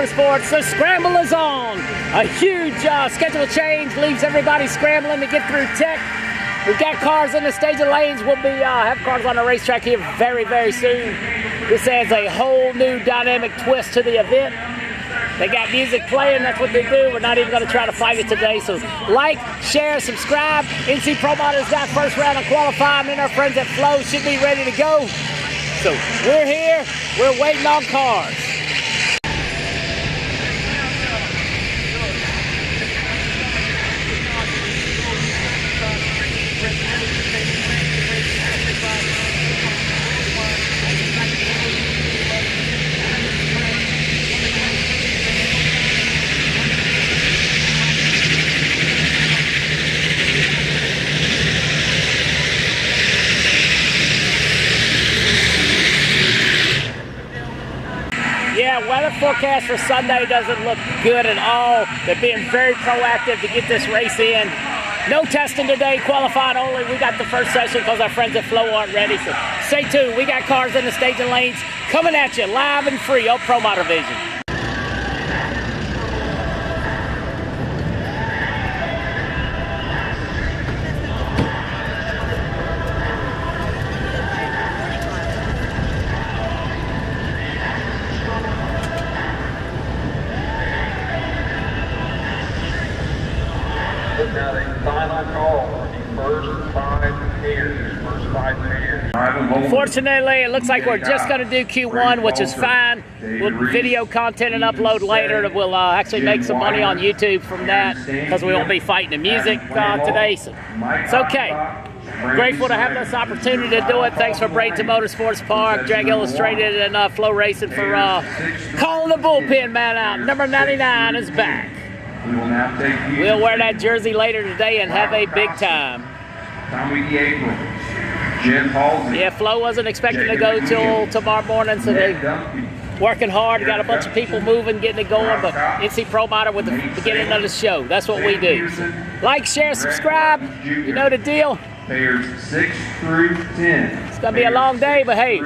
Motorsports. The scramble is on. A huge schedule change leaves everybody scrambling to get through tech. We've got cars in the staging lanes. We'll be have cars on the racetrack here very, very soon. This adds a whole new dynamic twist to the event. They got music playing, that's what they do. We're not even going to try to fight it today. So like, share, subscribe. NC Pro Model's got first round of qualifying, and our friends at Flow should be ready to go. So we're here, we're waiting on cars. Yeah, weather forecast for Sunday doesn't look good at all. They're being very proactive to get this race in. No testing today, qualifying only. We got the first session because our friends at Flow aren't ready. So stay tuned. We got cars in the staging lanes coming at you live and free on Pro Model Vision. Now the final call for the first five pairs. Fortunately, it looks like we're just going to do Q1, which is fine. We'll video content and upload later. We'll actually make some money on YouTube from that because we won't be fighting the music today. So it's okay. Grateful to have this opportunity to do it. Thanks for Bradenton Motorsports Park, Drag Illustrated, and Flow Racing for calling the bullpen man out. Number 99 is back. We'll wear that jersey later today and have a big time. Yeah, Flo wasn't expecting to go till tomorrow morning, so they're working hard. Got a bunch of people moving, getting it going, but NC Pro Model with the beginning of the show. That's what we do. So like, share, subscribe. You know the deal. Pairs 6 through 10. It's going to be a long day, but hey,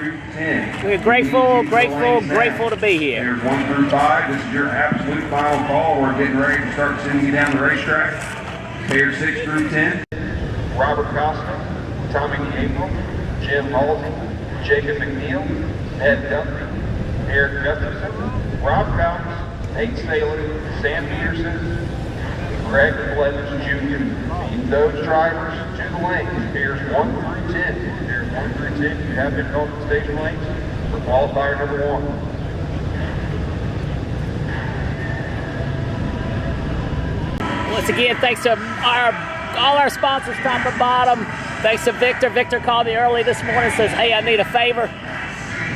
we're grateful to be here. Pairs 1 through 5, this is your absolute final call. We're getting ready to start sending you down the racetrack. Pairs 6 through 10. Robert Costa, Tommy April, Jim Halsey, Jacob McNeil, Ed Duffy, Eric Gustafson, Rob Cox, Nate Staley, Sam Peterson, Greg Blevins Jr. Feed those drivers to the lanes. Pairs 1 through 10. Pairs 1 through 10, you have been called to the station lanes for qualifier number 1. Once again, thanks to all our sponsors, top and bottom. Thanks to Victor. Victor called me early this morning and says, hey, I need a favor.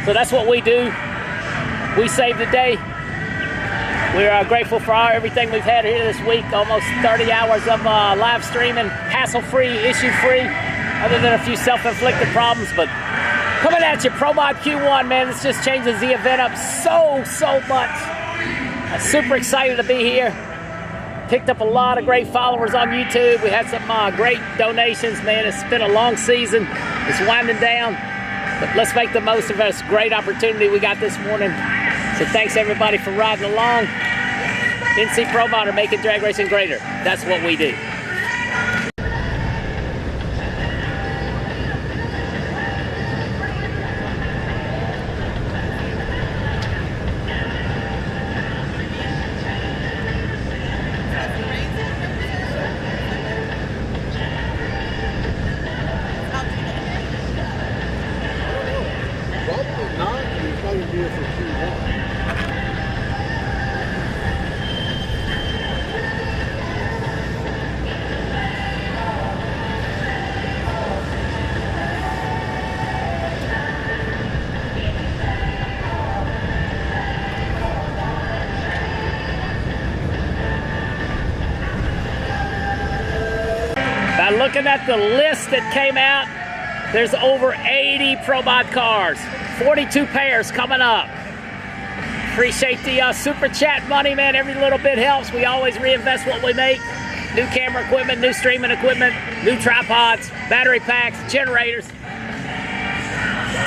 So that's what we do. We save the day. We're grateful for everything we've had here this week. Almost 30 hours of live streaming, hassle-free, issue-free, other than a few self-inflicted problems. But coming at you, Pro Mod Q1, man, this just changes the event up so much. I'm super excited to be here. Picked up a lot of great followers on YouTube. We had some great donations, man. It's been a long season. It's winding down. But let's make the most of this great opportunity we got this morning. So thanks everybody for riding along. NC Pro Model, making drag racing greater. That's what we do. Probably not. It's probably be here for Q1. By looking at the list that came out, there's over 80 Pro Mod cars, 42 pairs coming up. Appreciate the super chat money, man. Every little bit helps. We always reinvest what we make. New camera equipment, new streaming equipment, new tripods, battery packs, generators.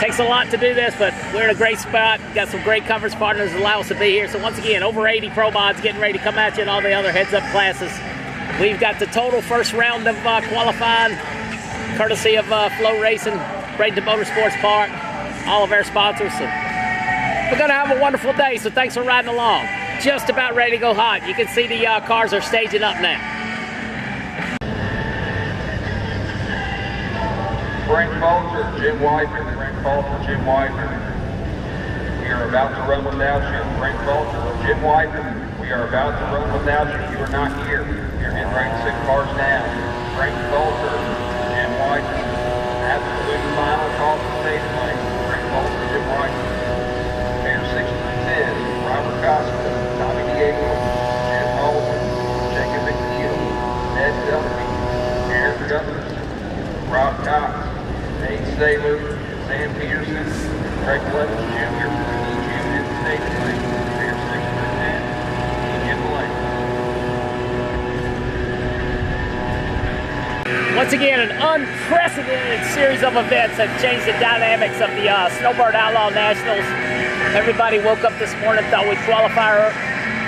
Takes a lot to do this, but we're in a great spot. Got some great coverage partners that allow us to be here. So once again, over 80 pro mods getting ready to come at you in all the other heads-up classes. We've got the total first round of qualifying, courtesy of Flow Racing, Bradenton Motorsports Park, all of our sponsors. So we're gonna have a wonderful day, so thanks for riding along. Just about ready to go hot. You can see the cars are staging up now. Frank Falter, Jim Wyper, Frank Falter, Jim Wyper. We are about to run without you. Frank Falter, Jim Wyper. We are about to run without you. You are not here. You're getting ready to sit cars down. Frank Falter, Jim Wyper. Absolute final call for stage lane. Frank Falter, Jim Wyper. Pair 6-10, Robert Costa, Tommy Diego, Jim Holden, Jacob McNeil, Ned Duffy, Eric Guthers, Rob Cox, Nate Saylor, Sam Peterson, Greg Levins Jr., each unit stage lane, pair 6-10, in lane. Once again, an unprecedented series of events have changed the dynamics of the Snowbird Outlaw Nationals. Everybody woke up this morning, thought we'd qualify,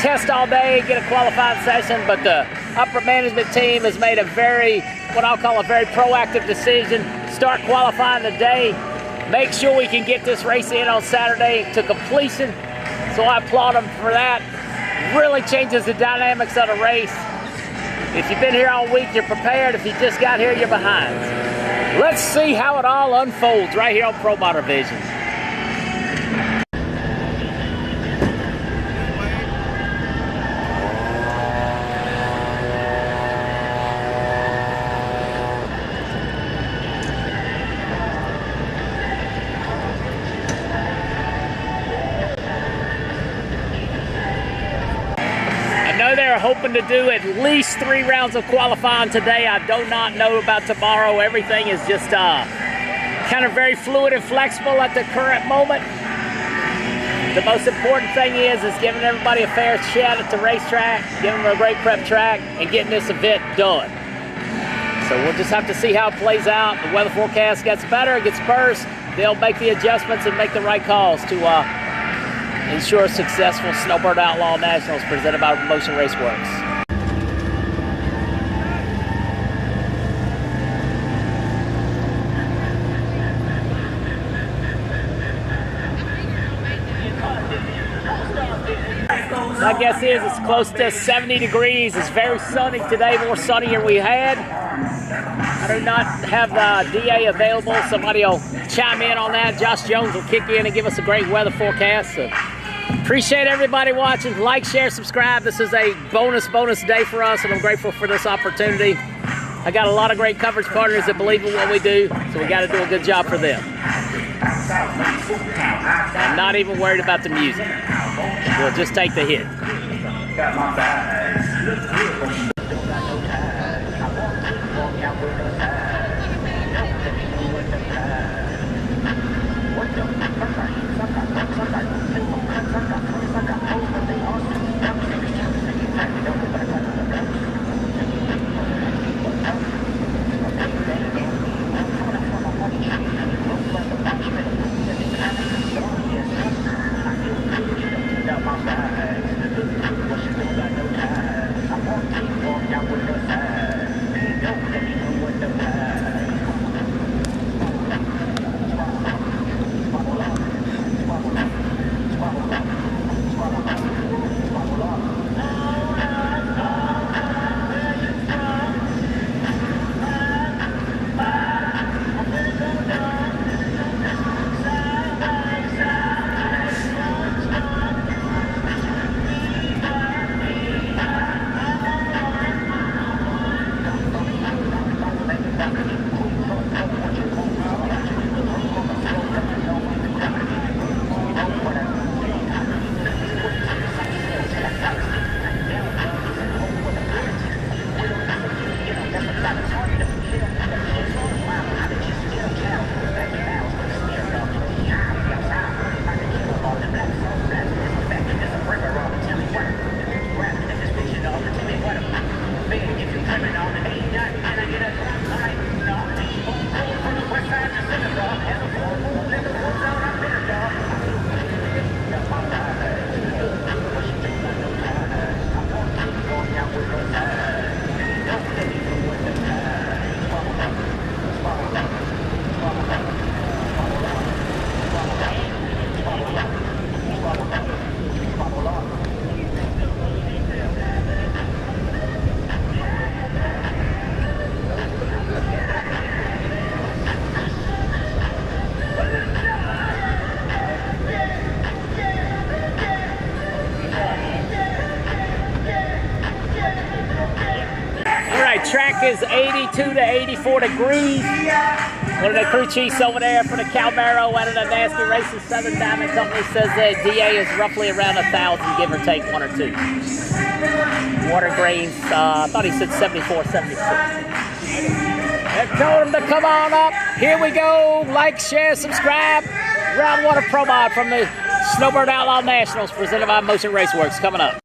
test all day, get a qualifying session, but the upper management team has made a what I'll call a very proactive decision. Start qualifying today. Make sure we can get this race in on Saturday to completion. So I applaud them for that. Really changes the dynamics of the race. If you've been here all week, you're prepared. If you just got here, you're behind. Let's see how it all unfolds right here on Pro Motor Vision. They're hoping to do at least 3 rounds of qualifying today. I do not know about tomorrow. Everything is just kind of very fluid and flexible at the current moment. The most important thing is giving everybody a fair shot at the racetrack, giving them a great prep track, and getting this event done. So we'll just have to see how it plays out. The weather forecast gets better, it gets worse. They'll make the adjustments and make the right calls to ensure a successful Snowbird Outlaw Nationals presented by Motion Raceworks. My guess is it's close to 70 degrees. It's very sunny today, more sunnier we had. I do not have the DA available. Somebody will chime in on that. Josh Jones will kick in and give us a great weather forecast. So appreciate everybody watching. Like, share, subscribe. This is a bonus day for us, and I'm grateful for this opportunity. I got a lot of great coverage partners that believe in what we do, so we got to do a good job for them. I'm not even worried about the music. We'll just take the hit. is 82 to 84 degrees. One of the crew chiefs over there for the Calmero out of the Nasty Racing Southern Diamond Company says that DA is roughly around 1,000, give or take 1 or 2. Water grains, I thought he said 74, 76. I told him to come on up. Here we go. Like, share, subscribe. Round Water Pro Mod from the Snowbird Outlaw Nationals presented by Motion Raceworks coming up.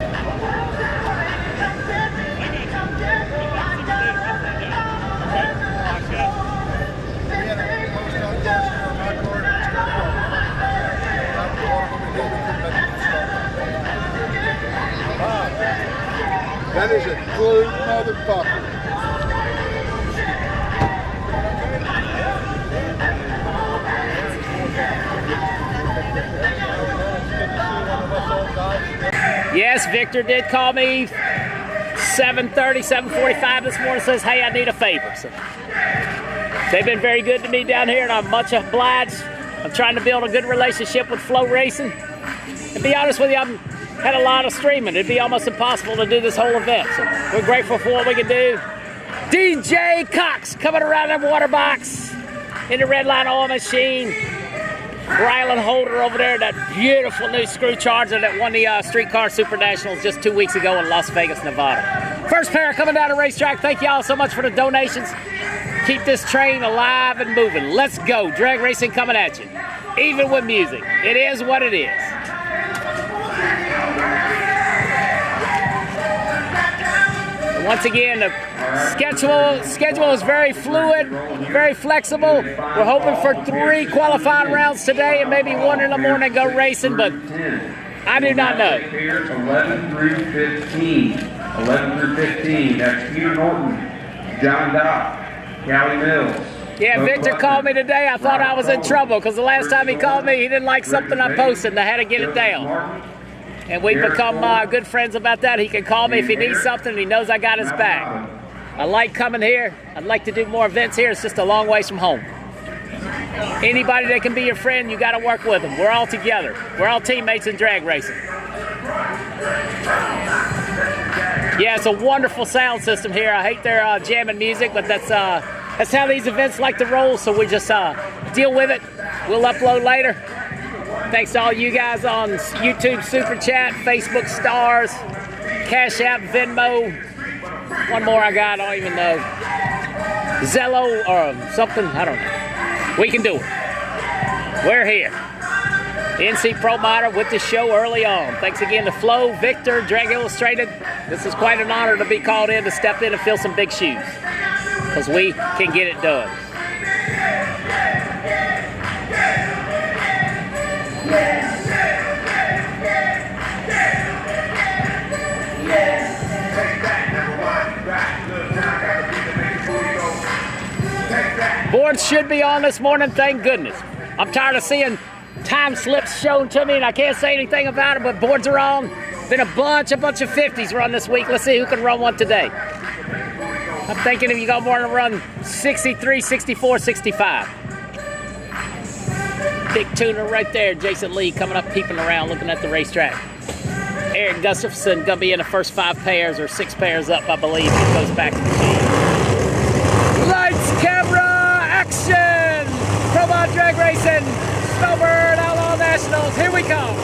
That is a glue motherfucker. Yes, Victor did call me 7:30, 7:45 this morning, says, hey, I need a favor. So they've been very good to me down here, and I'm much obliged. I'm trying to build a good relationship with Flow Racing. To be honest with you, I've had a lot of streaming. It'd be almost impossible to do this whole event. So we're grateful for what we can do. DJ Cox coming around that water box in the red line oil machine. Rylan Holder over there, that beautiful new screw charger that won the Streetcar Super Nationals just 2 weeks ago in Las Vegas, Nevada. First pair coming down the racetrack. Thank y'all so much for the donations. Keep this train alive and moving. Let's go. Drag racing coming at you. Even with music. It is what it is. And once again, the schedule is very fluid, very flexible. We're hoping for 3 qualifying rounds today and maybe 1 in the morning go racing, but I do not know. 11 through 15. 11 through 15. That's Peter Norton, John Dopp, Callie Mills. Yeah, Victor called me today. I thought I was in trouble because the last time he called me, he didn't like something I posted and I had to get it down. And we've become good friends about that. He can call me if he needs something. He knows I got his back. I like coming here. I'd like to do more events here. It's just a long ways from home. Anybody that can be your friend, you got to work with them. We're all together. We're all teammates in drag racing. Yeah, it's a wonderful sound system here. I hate their jamming music, but that's how these events like to roll. So we just deal with it. We'll upload later. Thanks to all you guys on YouTube Super Chat, Facebook Stars, Cash App, Venmo. One more I got, I don't even know. Zello or something, I don't know. We can do it. We're here. NC Pro Modder with the show early on. Thanks again to Flo, Victor, Drag Illustrated. This is quite an honor to be called in to step in and fill some big shoes. Because we can get it done. Boards should be on this morning, thank goodness. I'm tired of seeing time slips shown to me and I can't say anything about it, but boards are on. Been a bunch of 50s run this week. Let's see who can run one today. I'm thinking if you got more to run 63, 64, 65. Big tuner right there, Jason Lee coming up, peeping around, looking at the racetrack. Eric Gustafson gonna be in the first 5 pairs or 6 pairs up, I believe. It goes back to the team. Lights, camera, action! Pro Mod Drag Racing, Snowbird Outlaw Nationals, here we come.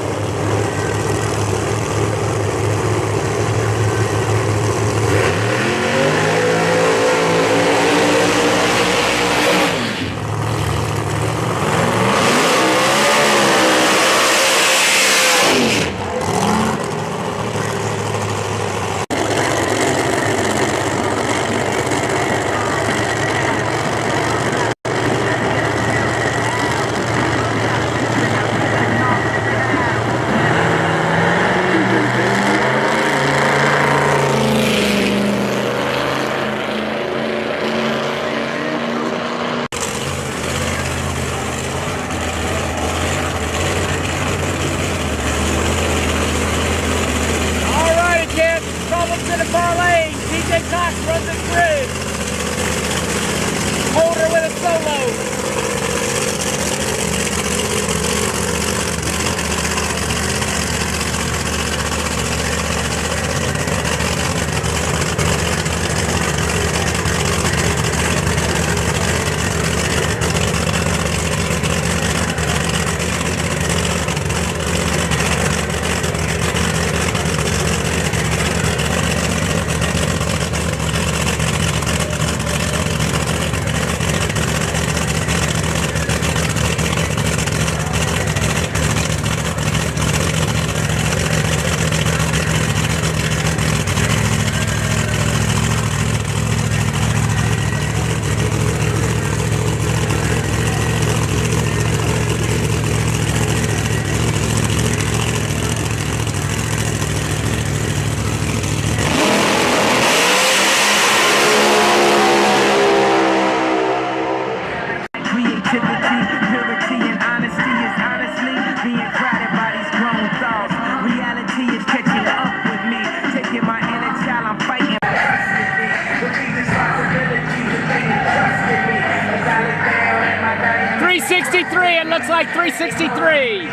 363, it looks like 363.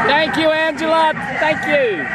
Thank you, Angela. Thank you.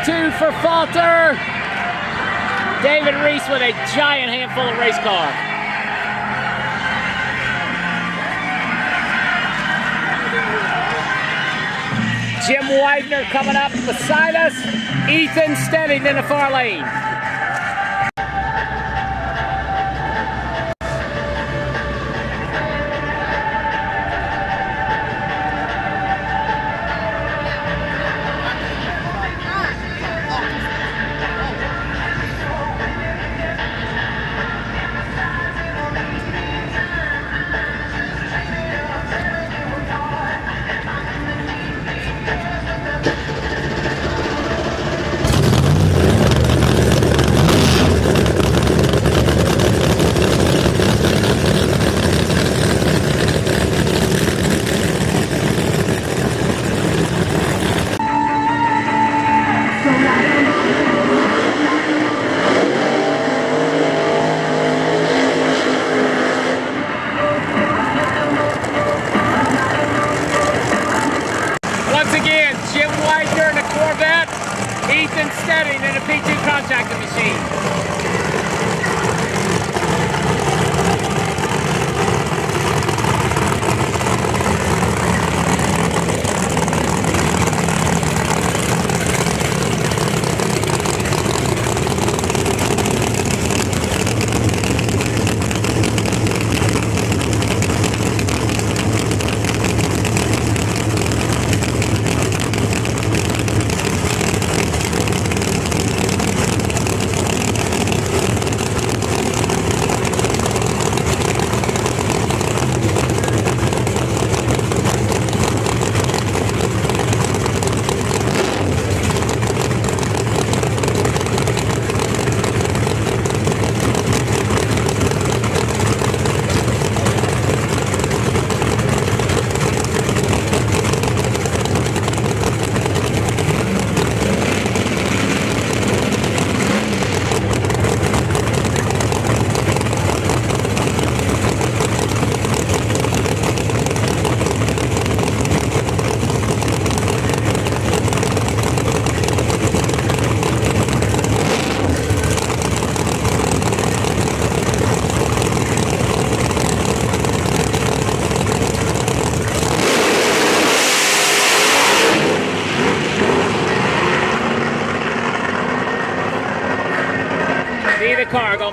Two for Falter. David Reese with a giant handful of race car. Jim Widener coming up beside us. Ethan Stedding in the far lane. Ethan Stedding in a P2 contractor machine.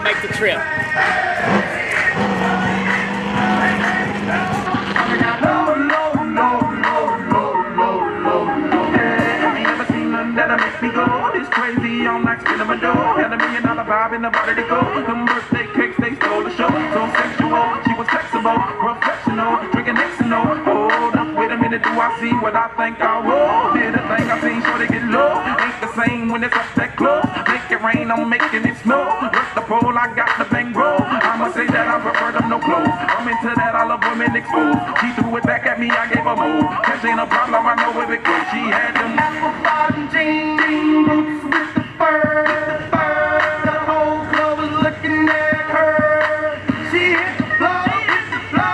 make the trip. That'll make me go this crazy all night, spinning my dough. Had $1 million vibe in the body to go. Them birthday cakes, they stole the show. So sexual, she was flexible, professional, drinking Xano. Hold up, wait a minute, do I see what I think I will? Did a thing I seen, sure they get low. Ain't the same when it's up that close. Make it rain, I'm making it snow. Work the pole, I got the bang roll. I'ma say that I prefer them no clothes. I'm into that, I love women exposed. She threw it back at me, I gave her more. Cash ain't a problem, I know where it goes. She had them apple bottom jeans, boots with the fur. The whole club was looking at her. She hit the floor,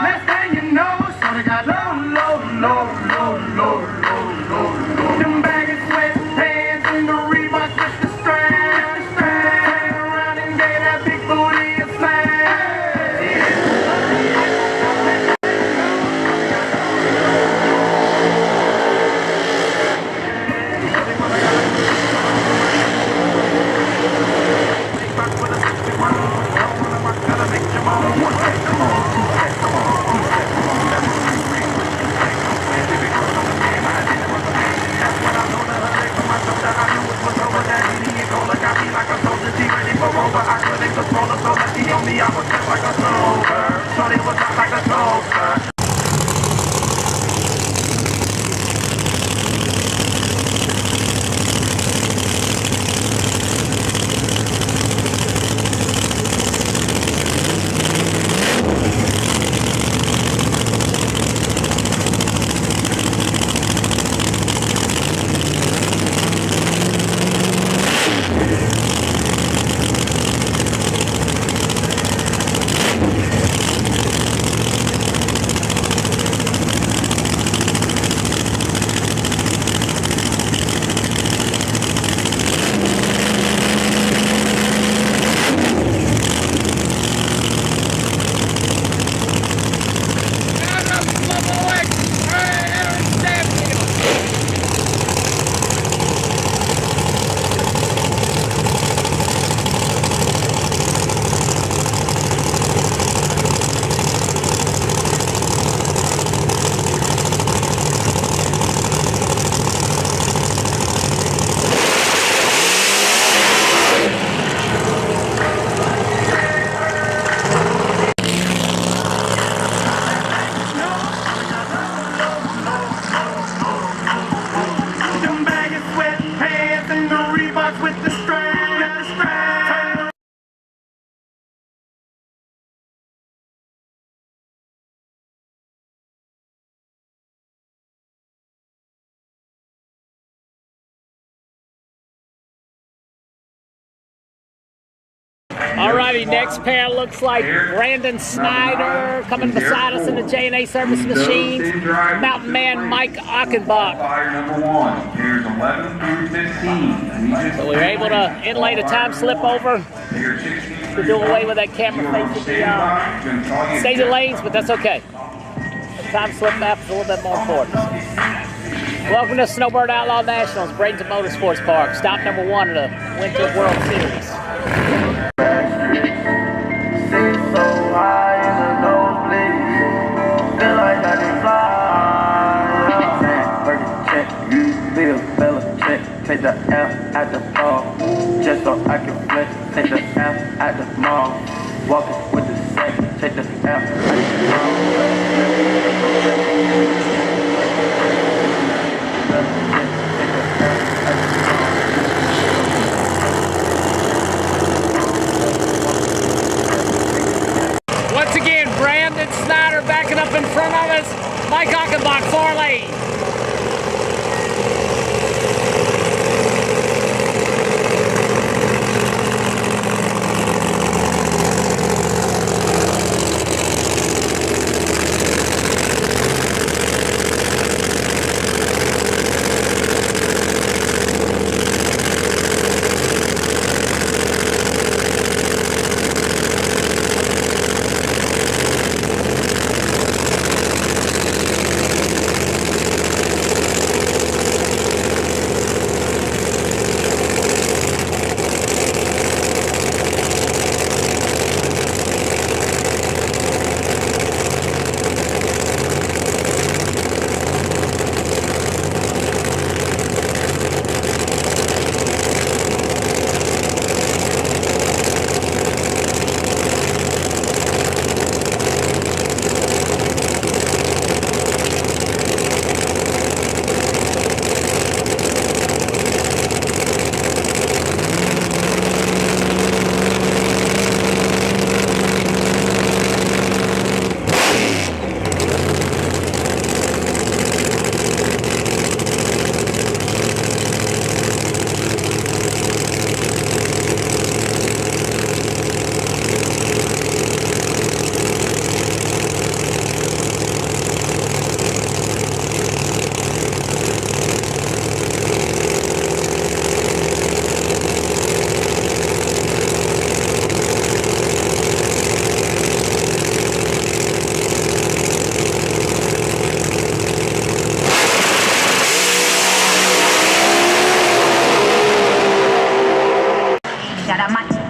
next thing you know, shorty got low. Them baggy sweatpants and the Reeboks with the strap. Turn around and gave that big booty a slap. Alrighty, next pair looks like Brandon Snyder coming beside us in the J&A Service Machines. Mountain Man Mike Achenbach. Fire number 1, pairs 11 through 15. So we were able to inlay the time slip over to do away with that camera facing the staging lanes, but that's okay. The time slip map is a little bit more important. Welcome to Snowbird Outlaw Nationals, Bradenton Motorsports Park. Stop number 1 of the Winter World Series. Take the L at the ball, just so I can flex. Take the L at the mall, walking with the sex. Take the L at the Once again, Brandon Snyder backing up in front of us. Mike Achenbach, 4 lanes.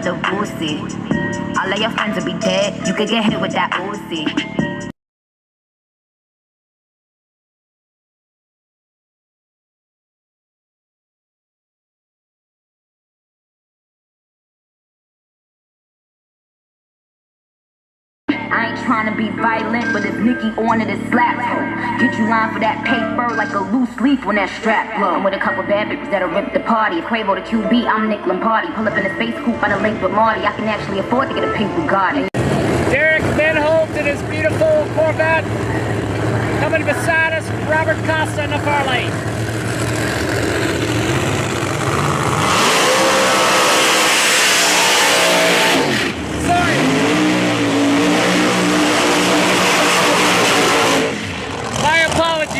not divorce it. All of your friends will be dead. You could get hit with that Uzi. I ain't trying to be violent, but if Nikki on it, it's slap her. Get you line for that paper like a loose leaf when that strap blow. I'm with a couple bad bitches that'll rip the party. If Quavo the QB, I'm Nick Lombardi. Pull up in a space coupe on a link with Marty. I can actually afford to get a pink Bugatti. Derek Benholt in his beautiful Corvette. Coming beside us, Robert Costa in the far lane.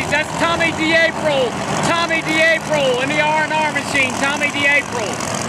That's Tommy DeApril. Tommy DeApril in the R&R machine. Tommy DeApril.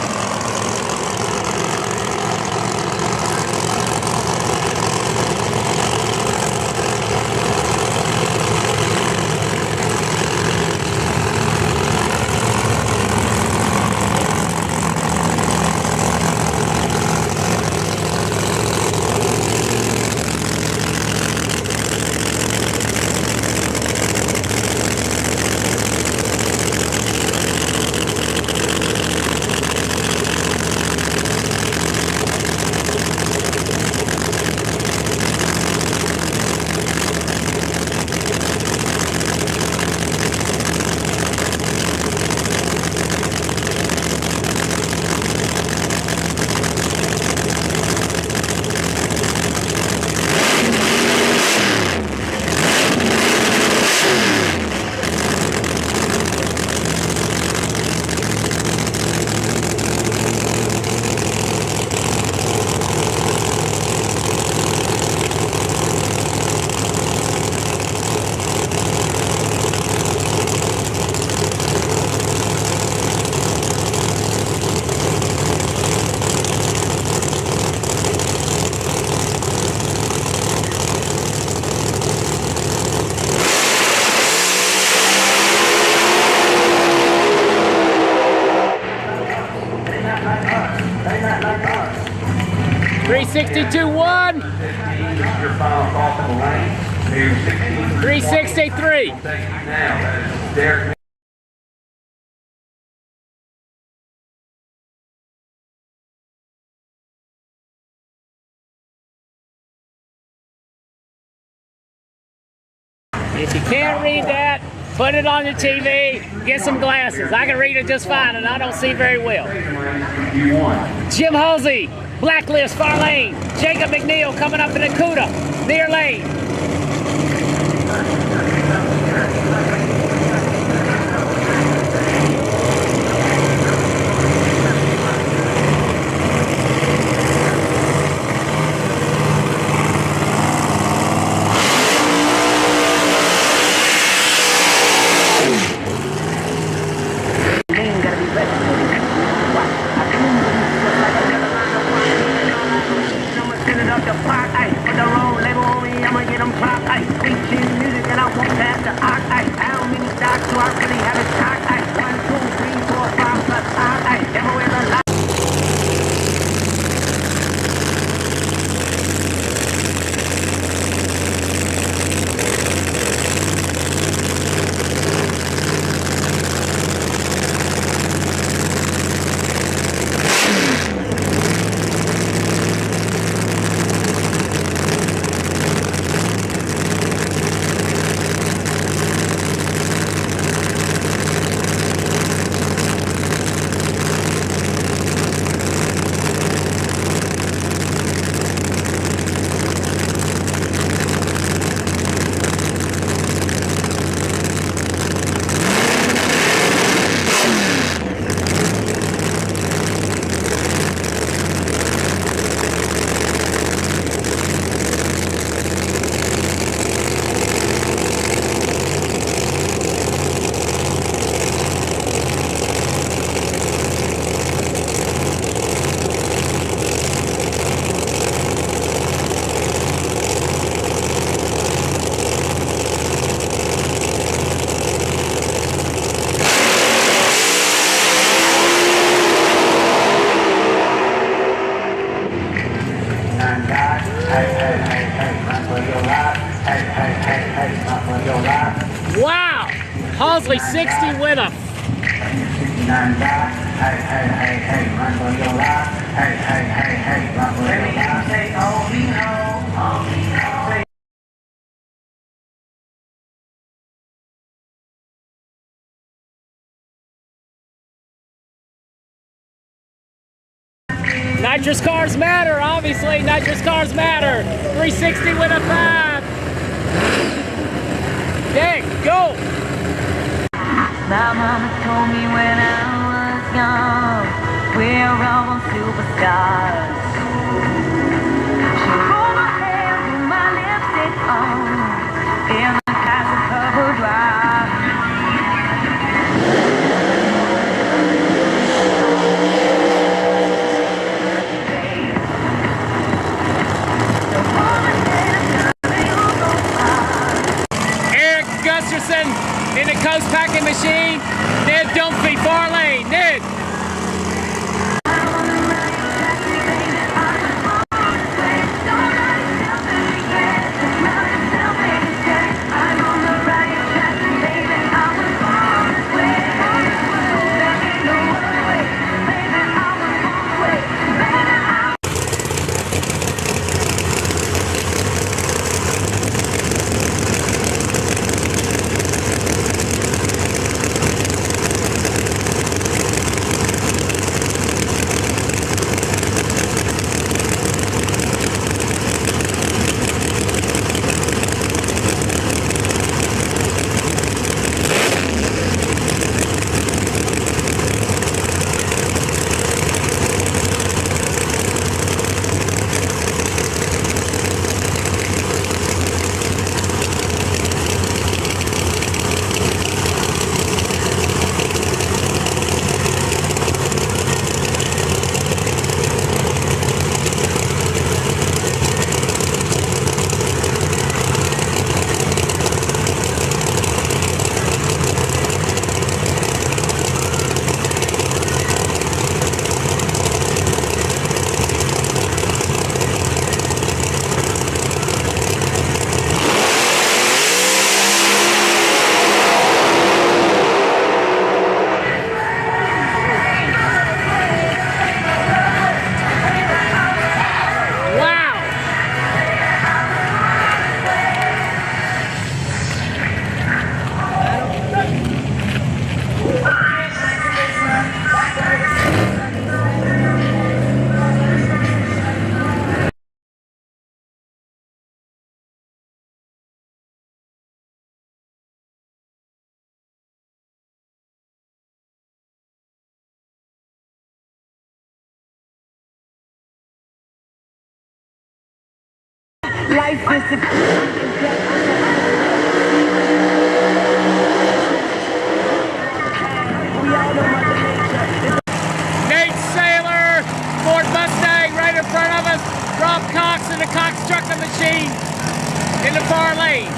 $362.1. Your final call for the lane. 363. Now, that is Derek. If you can't read that, put it on your TV, get some glasses. I can read it just fine, and I don't see very well. Jim Halsey, Blacklist, far lane. Jacob McNeil coming up in the CUDA, near lane. Bosley, 60 winner. 69 back. Hey, hey, hey, hey, run for your life. Hey, hey, hey, hey, run for your life. Say, oh, me, oh, me, oh. Nitrous cars matter, obviously. Nitrous cars matter. 360 with a 5. Dick, go. My mama told me when I was young, we're all superstars. She rolled my hair with my lipstick on, in the castle cover drive. Eric Gusterson in the coast packing machine. Ned Dunphy, far lane. Ned. Life is a Nate Saylor, Ford Mustang right in front of us. Rob Cox in the Cox trucking machine in the far lane.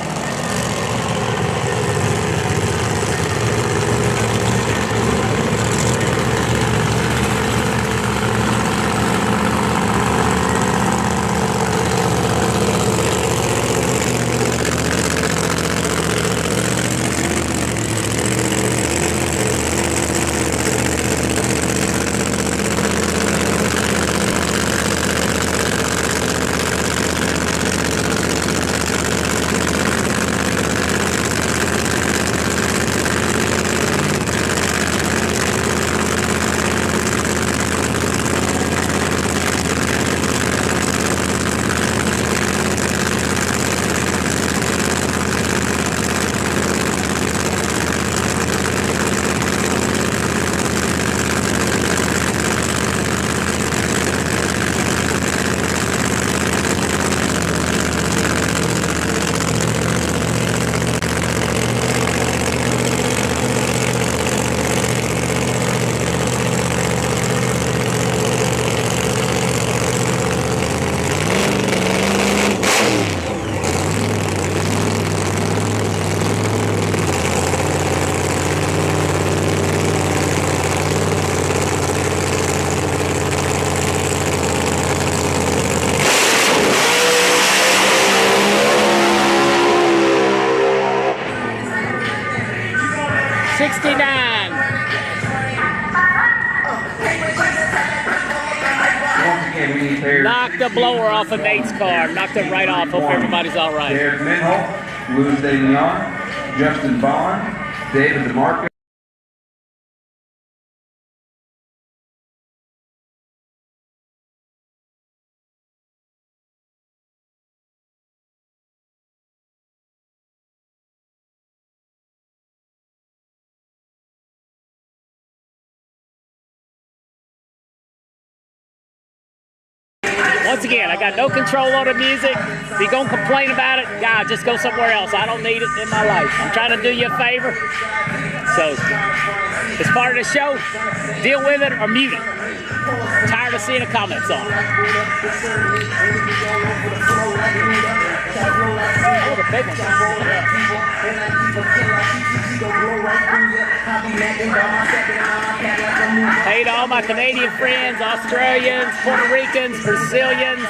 69. Once again, we need pairs. Knocked the blower off of Nate's car. Knocked it right off. Hope everybody's all right. Derek Minholt, Louis De Leon, Justin Bond, David DeMarco. Once again, I got no control on the music. If you're going to complain about it, God, just go somewhere else. I don't need it in my life. I'm trying to do you a favor. So, it's part of the show. Deal with it or mute it. Tired of seeing the comments on it. Oh, the big one. Hey to all my Canadian friends, Australians, Puerto Ricans, Brazilians.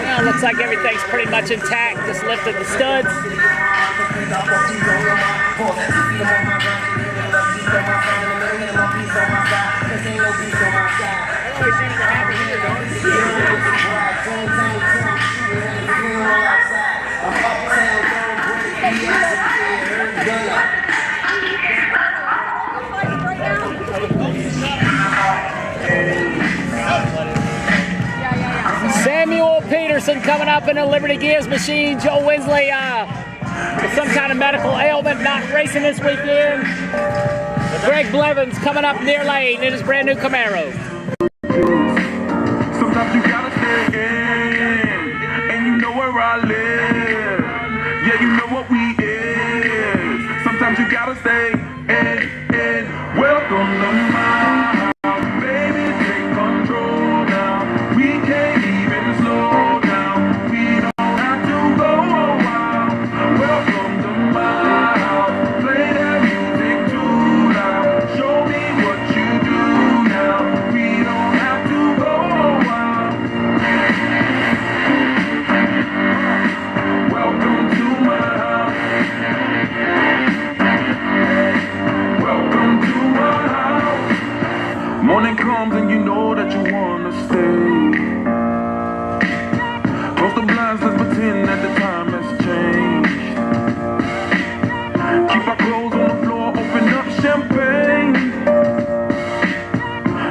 Well, looks like everything's pretty much intact. Just lifted the studs. Samuel Peterson coming up in a Liberty Gears machine. Joe Winsley with some kind of medical ailment, not racing this weekend. Greg Blevins coming up near lane in his brand new Camaro. Sometimes you gotta stay in, and you know where I live. Yeah, you know what we is. Sometimes you gotta stay in. Welcome to my house, baby. Take control now. We can't even slow down. We don't have to go a while. Welcome to my house. Play that music too loud. Show me what you do now. We don't have to go a while. Welcome to my house. Welcome to my house. Morning comes and you know that you wanna stay. Close the blinds, let's pretend that the time has changed. Keep our clothes on the floor, open up champagne.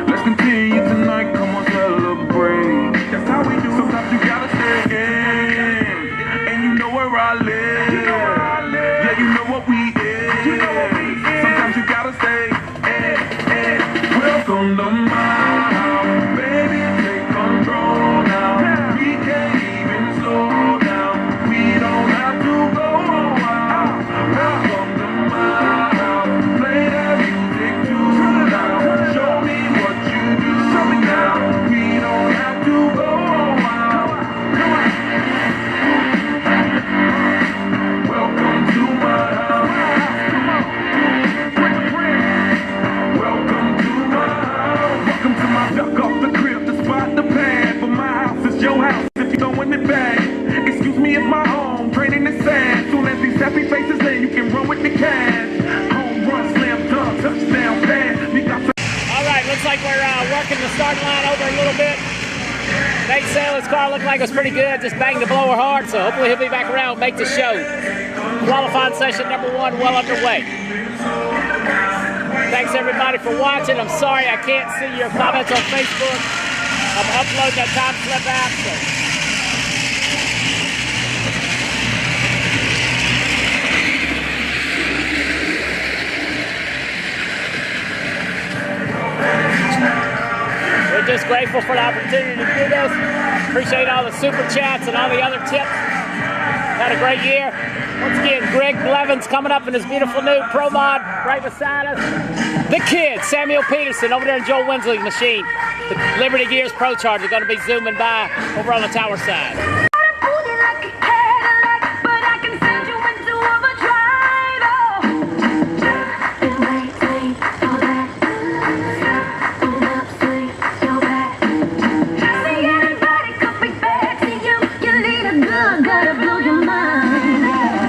Let's continue tonight, come on, celebrate. That's how we do. Sometimes you gotta stay in, and you know where I live. Yeah, you know what we is. Sometimes you gotta stay in. Welcome to my house, baby. Take control now. We can't even slow down. We don't have to go a while. Welcome to my house. Play that music too loud. Show me what you do now. We don't have to go a while. Welcome to my house. Welcome to my house. Welcome to my duck off the crib, the spot, the pad. But my house is your house if you're throwing it back. Excuse me, it's my home, draining the sand. Soon as these happy faces land, you can run with the cash. Home run, slam dunk, touchdown pass. We got some. All right, looks like we're working the starting line over a little bit. Nate Saylor's car looked like it was pretty good. Just banged the blower hard, so hopefully he'll be back around, make the show. Qualifying session number 1 well underway. Thanks everybody for watching. I'm sorry I can't see your comments on Facebook. I'm uploading that time slip app. So. We're just grateful for the opportunity to do this. Appreciate all the super chats and all the other tips. Had a great year. Once again, Greg Blevins coming up in his beautiful new Pro Mod right beside us. The kid, Samuel Peterson, over there in Joe Winsley's machine. The Liberty Gears Pro Charger going to be zooming by over on the tower side. Gotta blow your mind.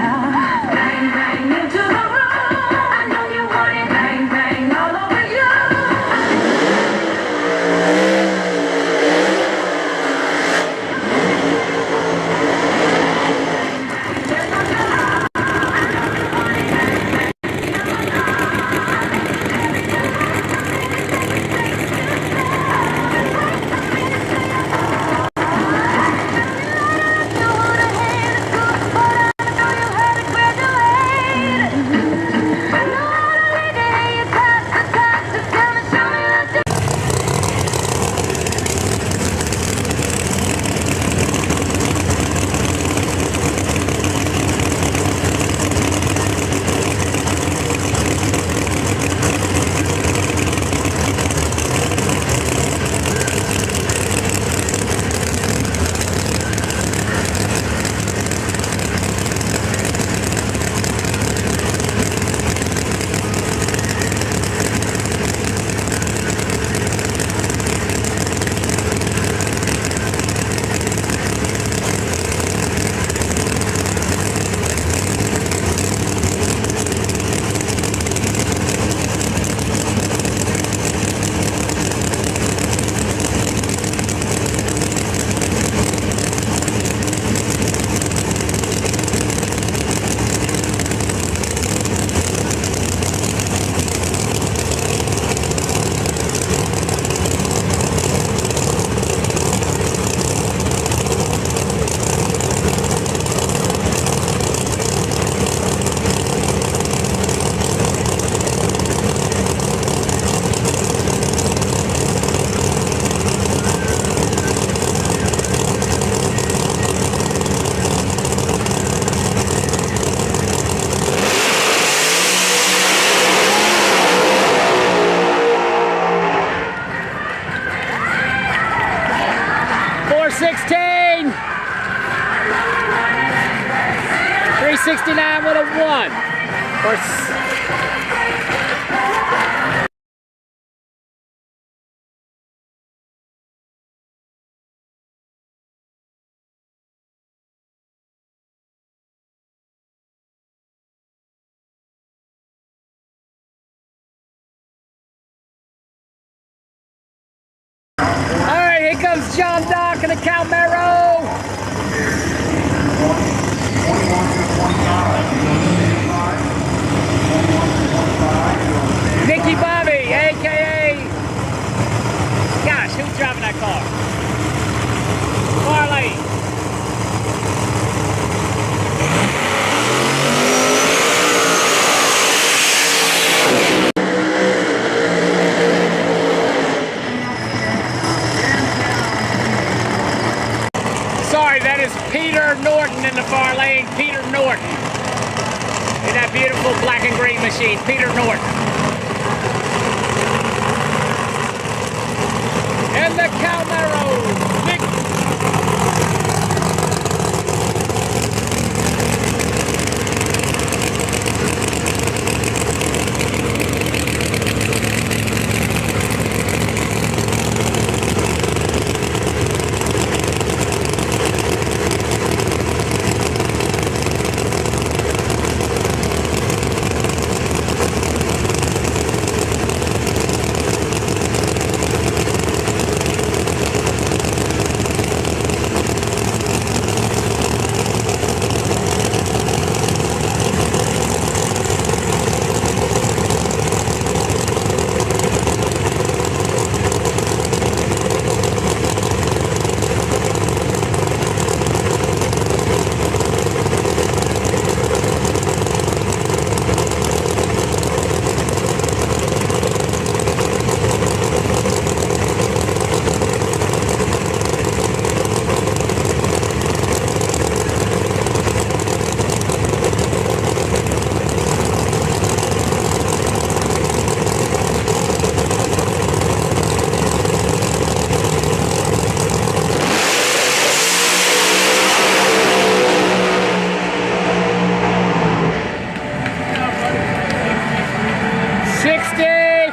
69 with a 1. All right, here comes John Dock in the Calmero. Nicky Bobby, a.k.a. Gosh, who's driving that car? Farley. Sorry, that is Peter Norton in the far lane. Peter Norton. In that beautiful black and green machine. Peter Norton. And the Calmero.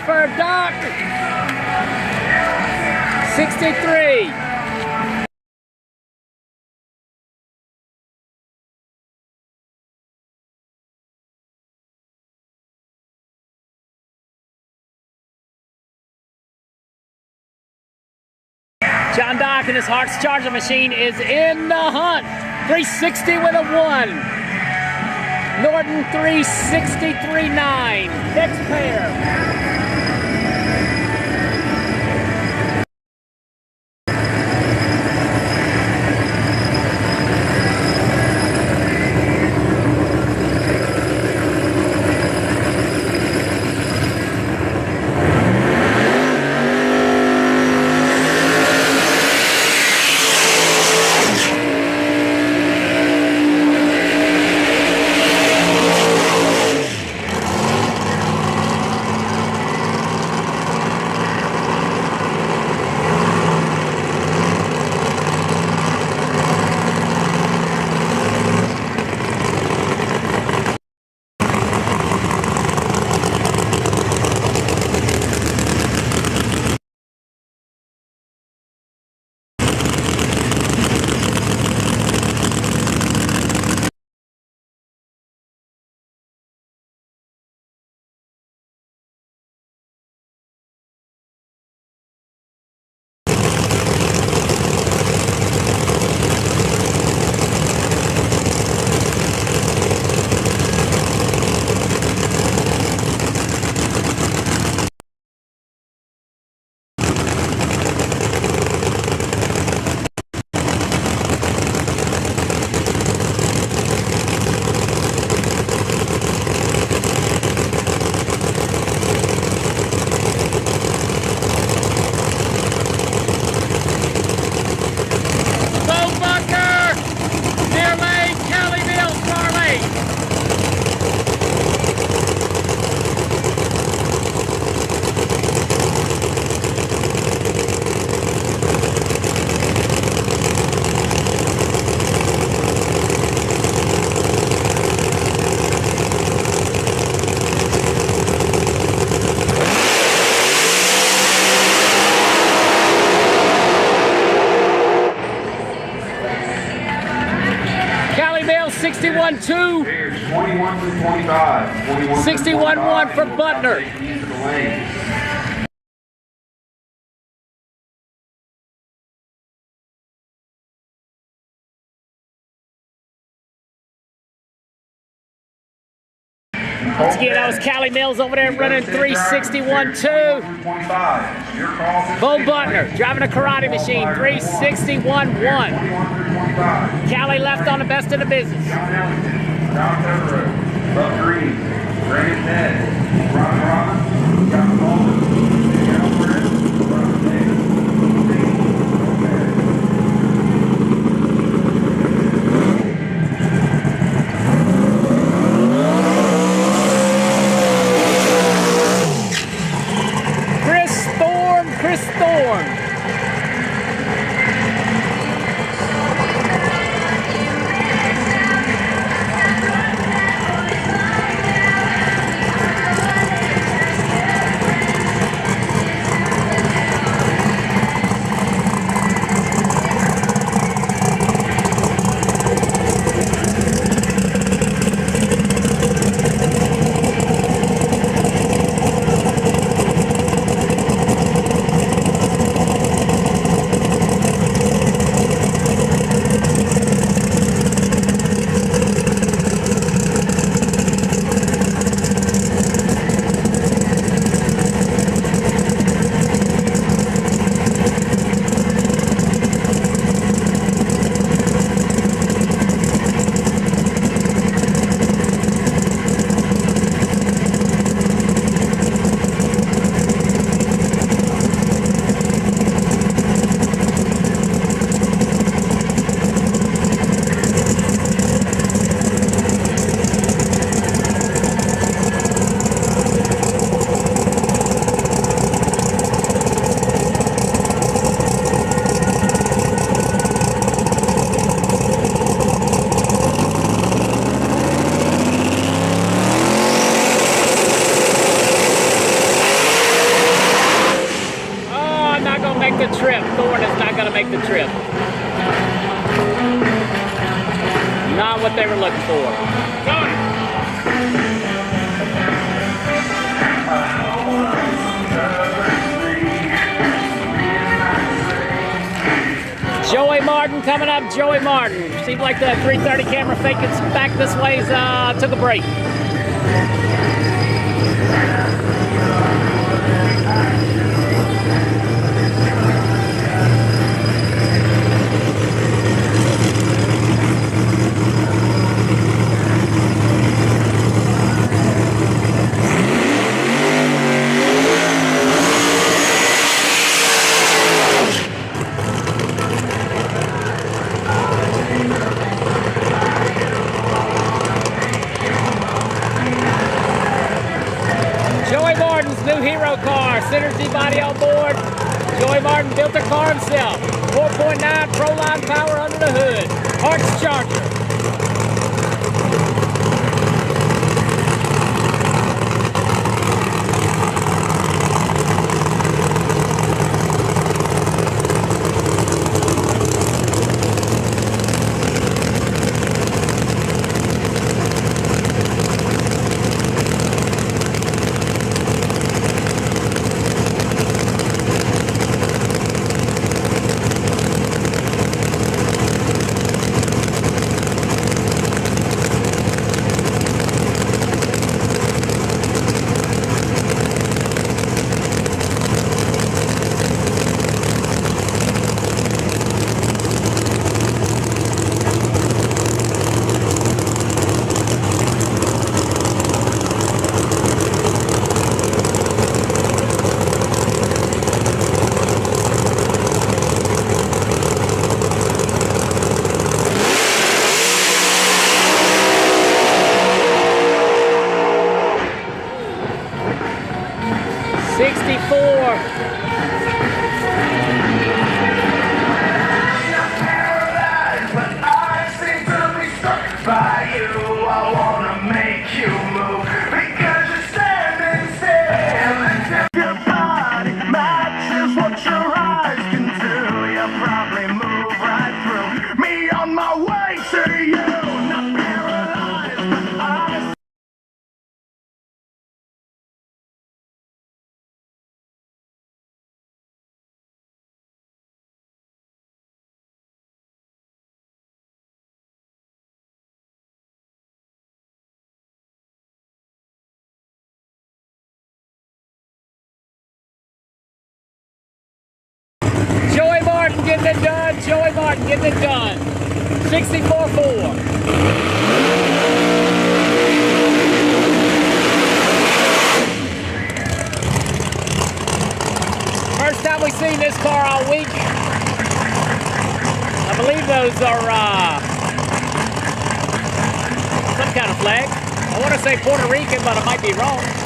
For Doc, 63. John Dock and his Hart's Charger machine is in the hunt. 360 with a 1. Norton 363.9. Next pair. 21 through 25. 21 through 61-1 for 25, Butner. take the east of the lanes. Once again, that was Callie Mills over there running 361-2. Bo Butner driving a karate machine, 361-1. Callie left on the best in the business. John Devereaux, Buck Green, Brandon Ned, Ron Robbins, John Baldwin, Nick Alfred, Ron Davis, Chris Thorne. Make the trip. Thorne is not going to make the trip. Not what they were looking for. Joey Martin coming up. Joey Martin. Seems like the 330 camera fake it's back this way. Took a break. New hero car, Synergy body on board. Joey Martin built the car himself. 4.9 Proline power under the hood. Hart's Charger. By you, I wanna make you move because you're standing still. Your body matches what your eyes can do. You probably move right through me on my way to you. getting it done. Joey Martin getting it done. 64-4. First time we've seen this car all week. I believe those are some kind of flag. I want to say Puerto Rican, but I might be wrong.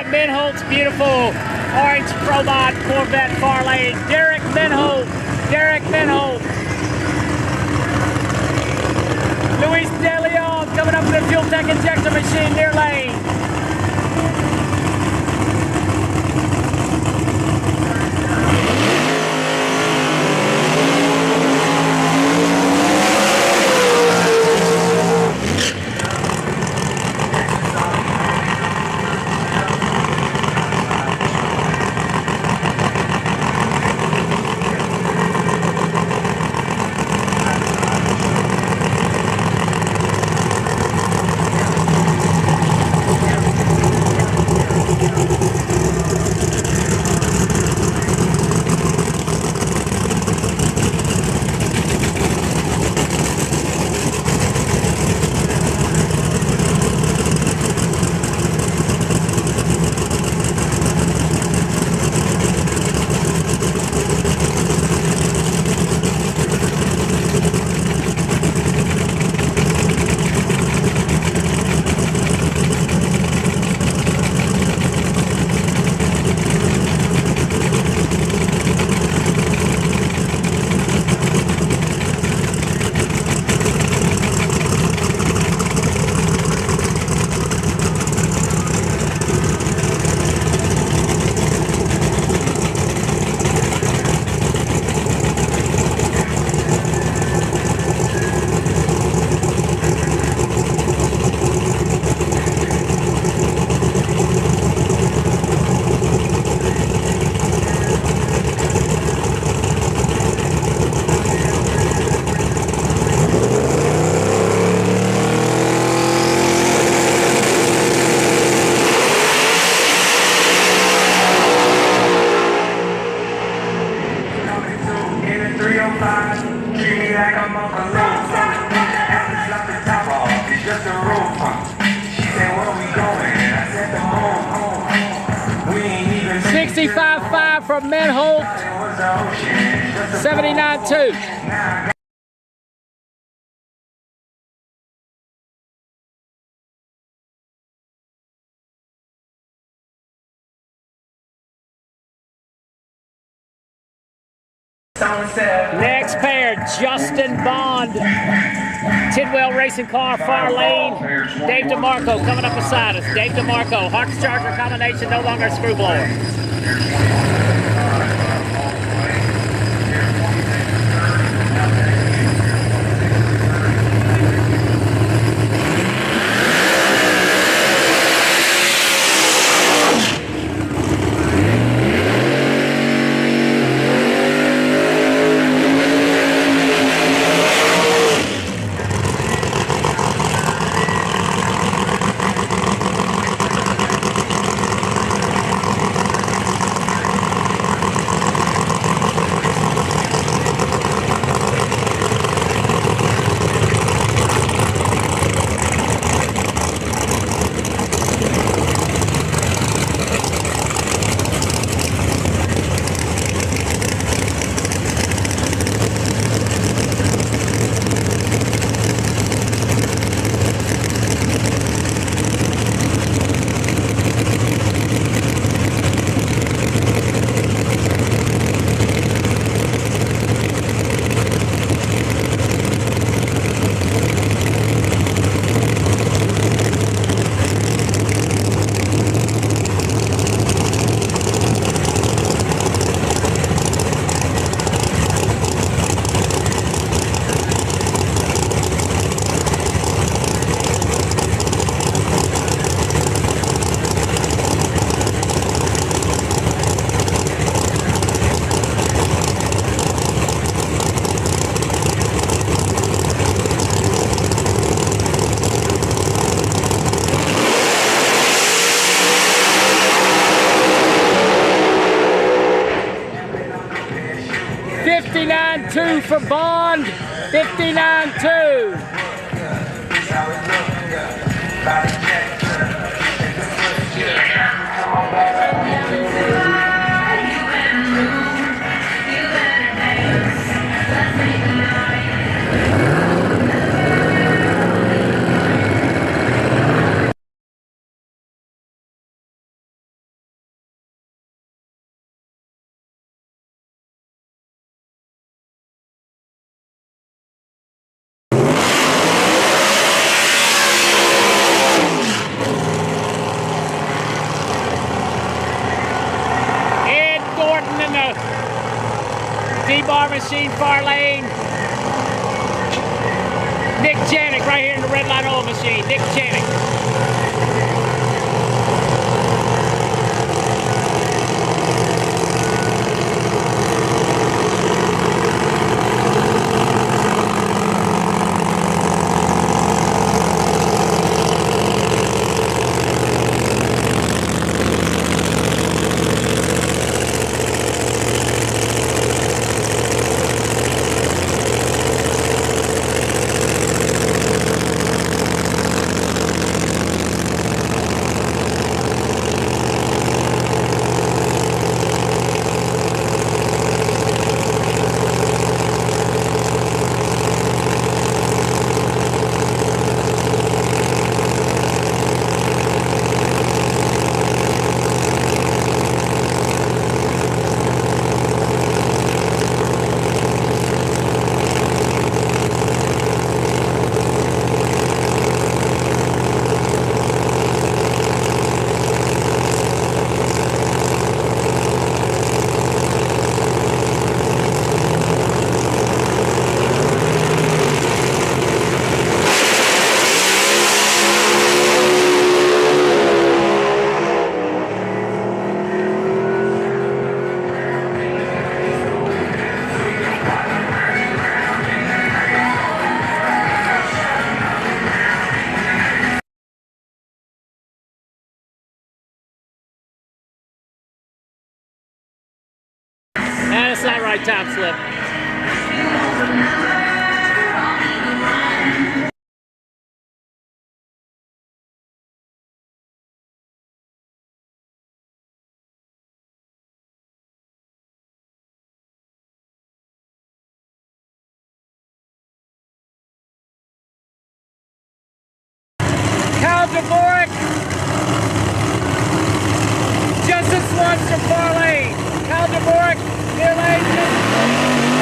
Minholt's beautiful orange Probot Corvette Farley. Derek Minholt. Luis De Leon coming up to the fuel tank injector machine near lane. just a road pump. She said, where we going? I said, the home. We ain't even 65.5 from Minholt. 79.2. Next pair, Justin Bond. Tidwell Racing Car, far lane. Dave DeMarco coming up beside us. Dave DeMarco, Harks Charger combination, no longer a screw blower. 59-2 for Bond. 59-2. D-bar machine, far lane. Nick Janik right here in the red line oil machine. Nick Janik. And it's not right time slip. Dvorak. Justin Swanson, far lane. Dvorak, near lane.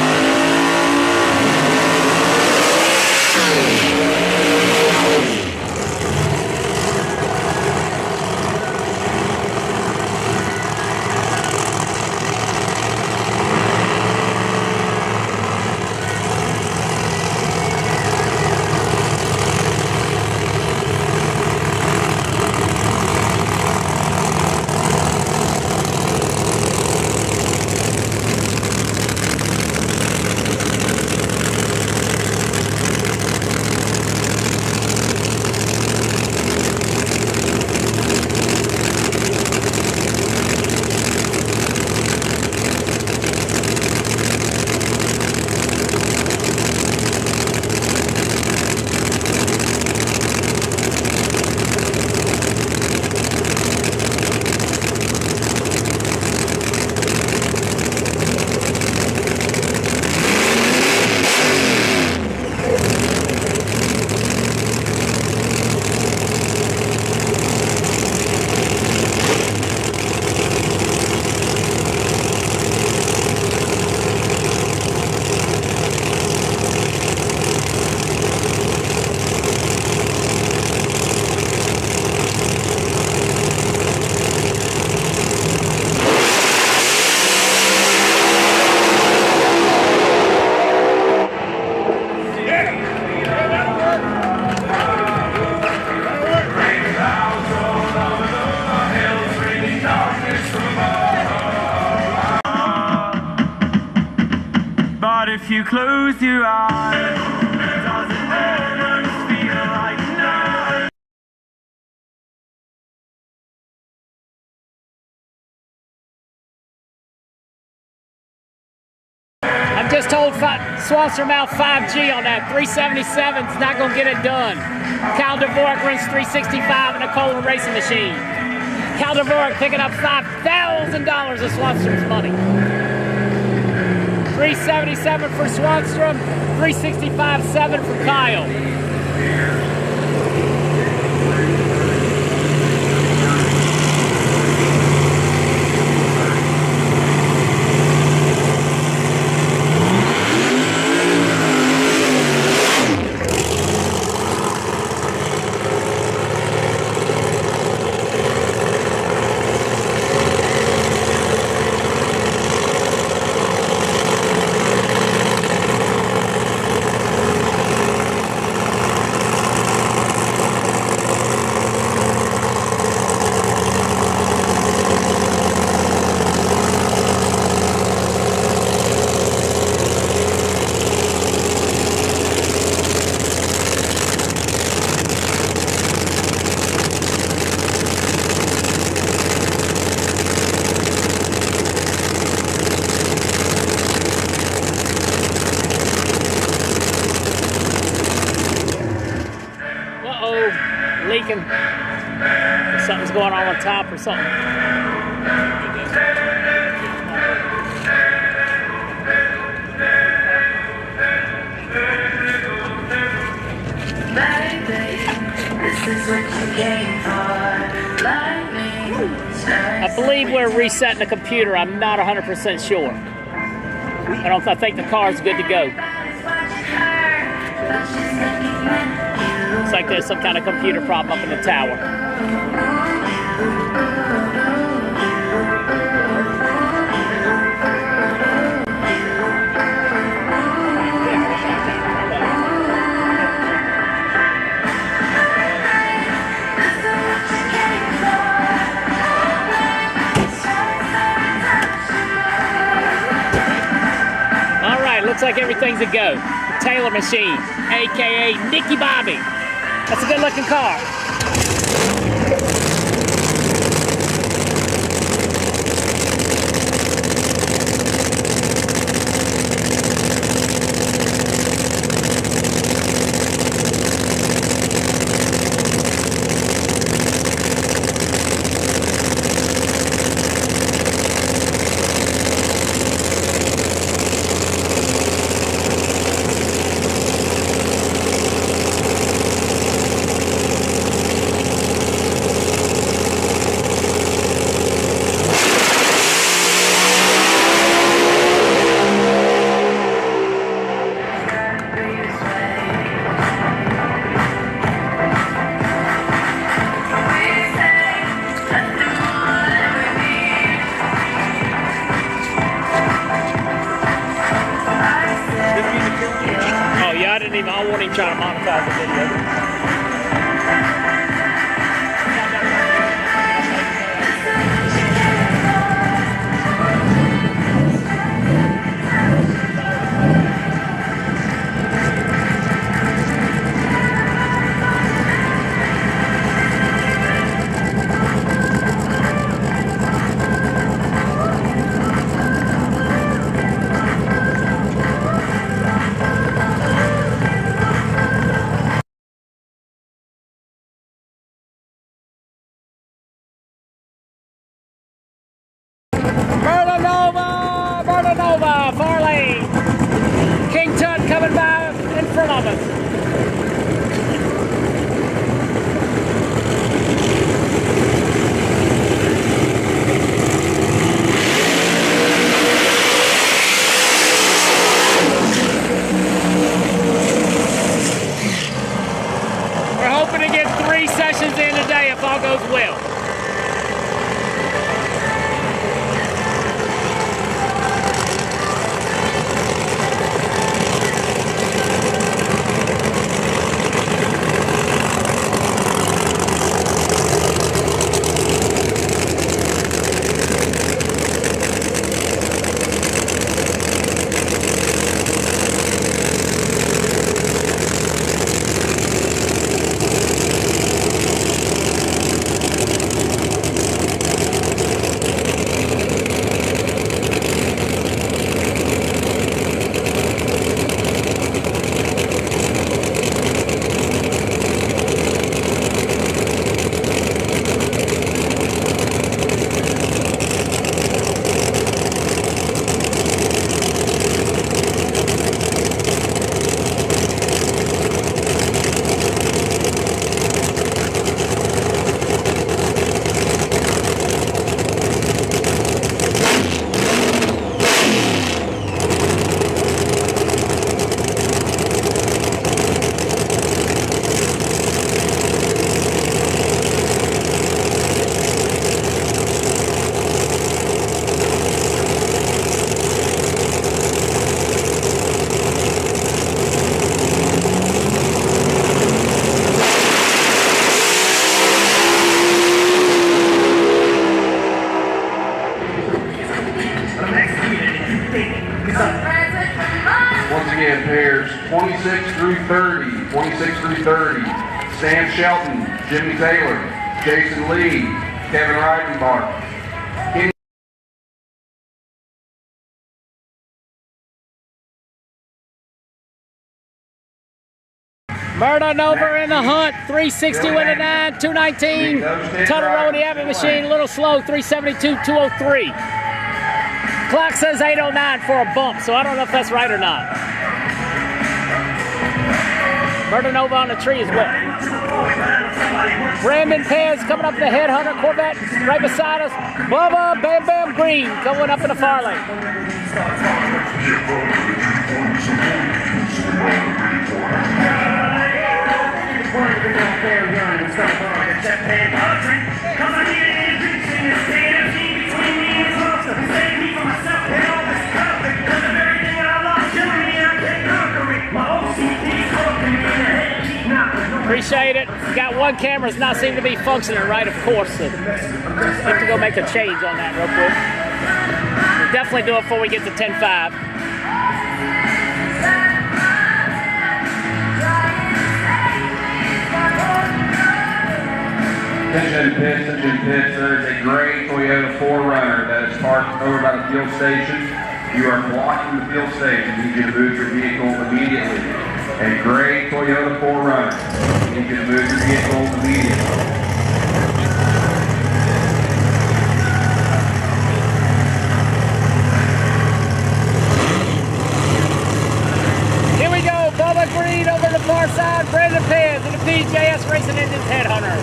if you close your eyes, does it almost feel like night? I'm just told Swanstrom out 5G on that. 377's not going to get it done. Cal Dvorak runs 365 in a Coleman racing machine. Cal Dvorak picking up $5,000 of Swanstrom's money. 377 for Swanstrom, 365.7 for Kyle. Leaking. Something's going on top or something. I believe we're resetting the computer. I'm not 100% sure. I think the car's good to go. Looks like there's some kind of computer problem up in the tower. All right, looks like everything's a go. The Taylor machine, aka Nicky Bobby. That's a good looking car. I won't even try to monetize the video. Farley, King Tut coming by in front of us. We're hoping to get 3 sessions in today if all goes well. through 30, 26 through 30, Sam Shelton, Jimmy Taylor, Jason Lee, Kevin Reichenbach. Murden over in the hunt, 360 with a 9, 219. Tunnel Road, the Abbott machine, a little slow, 372, 203. Clock says 809 for a bump, so I don't know if that's right or not. Murden over on the tree as well. Brandon Pez coming up the Headhunter Corvette, right beside us. Bubba Bam Bam Green coming up in the far lane. Appreciate it. Got one camera, does not seem to be functioning right, of course. So have to go make a change on that real quick. We'll definitely do it before we get to 10.5. Attention pits, there is a gray Toyota 4Runner that is parked over by the fuel station. You are blocking the fuel station. You need you to move your vehicle immediately. A gray Toyota 4Runner. You need you to move your vehicle immediately. Here we go, Bubba Green over the far side, Brandon Pez and the PJS Racing Engines Headhunter.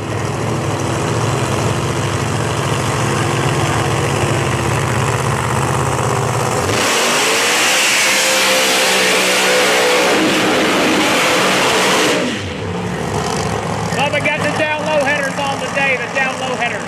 Bubba got the down low headers on today, the down low headers.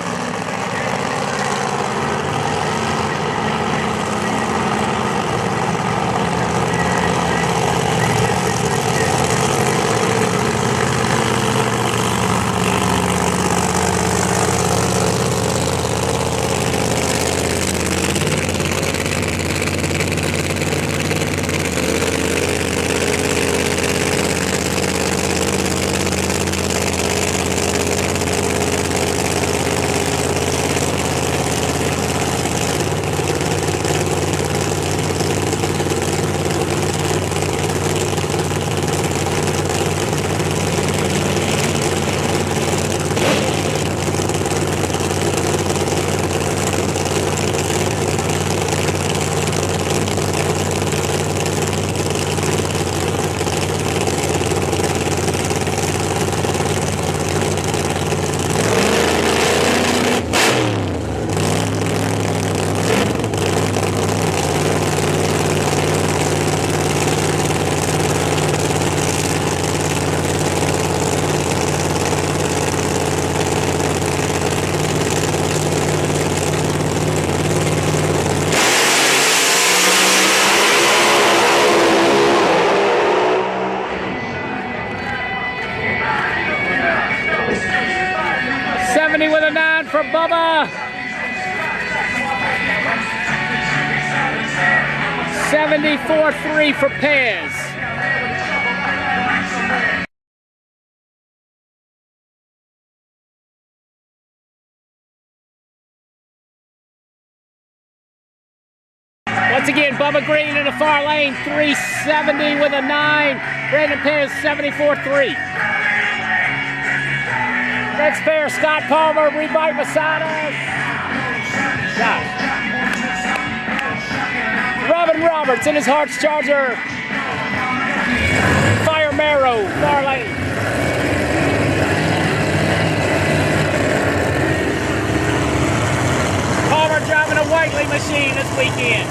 With a 9 for Bubba. 74-3 for Pez. Once again, Bubba Green in the far lane, 370 with a 9. Brandon Pez, 74-3. Next pair, Scott Palmer, rebite beside us. Gosh. Robin Roberts in his Hearts Charger. Fire Marrow, far lane. Palmer driving a Whiteley machine this weekend.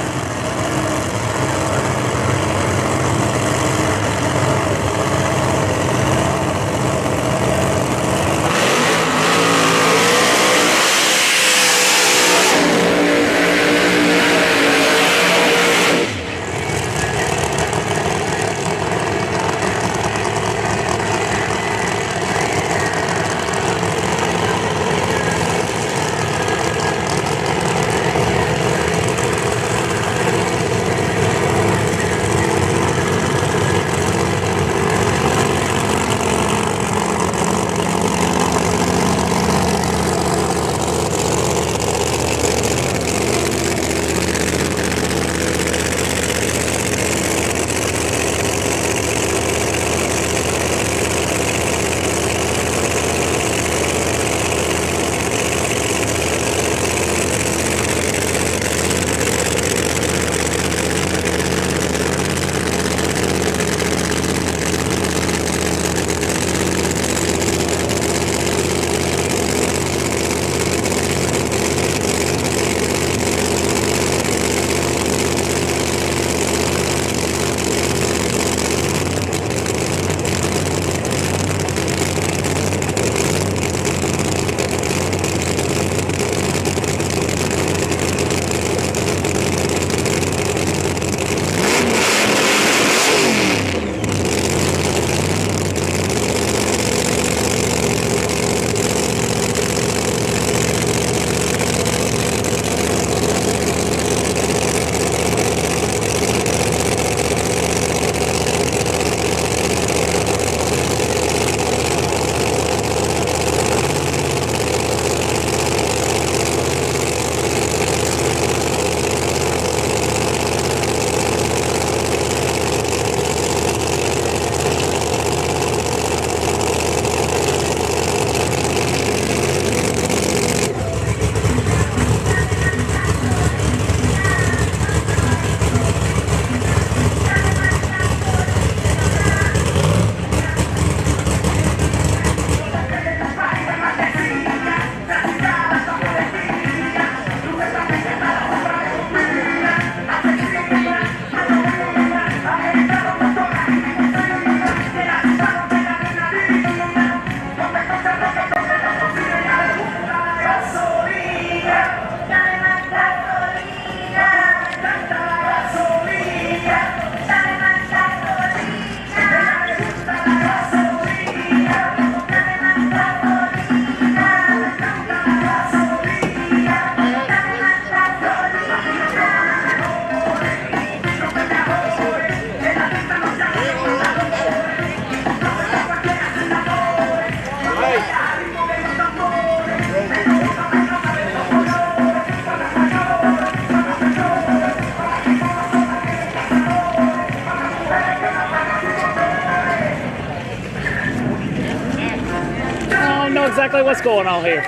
don't know exactly what's going on here.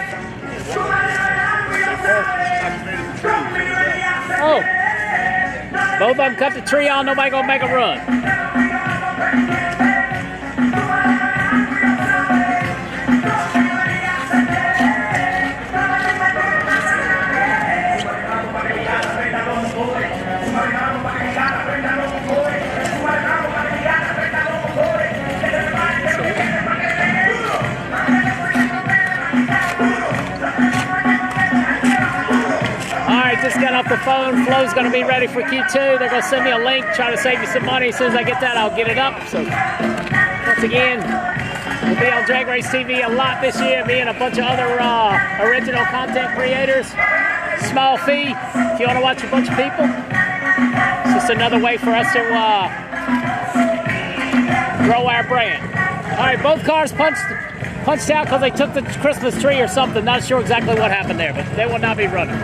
Oh, both of them cut the tree on. Nobody gonna make a run. Just got off the phone. Flo's going to be ready for Q2. They're going to send me a link, try to save me some money. As soon as I get that, I'll get it up. So, once again, we'll be on Drag Race TV a lot this year, me and a bunch of other original content creators. Small fee if you want to watch a bunch of people. It's just another way for us to grow our brand. All right, both cars punched out because they took the Christmas tree or something. Not sure exactly what happened there, but they will not be running.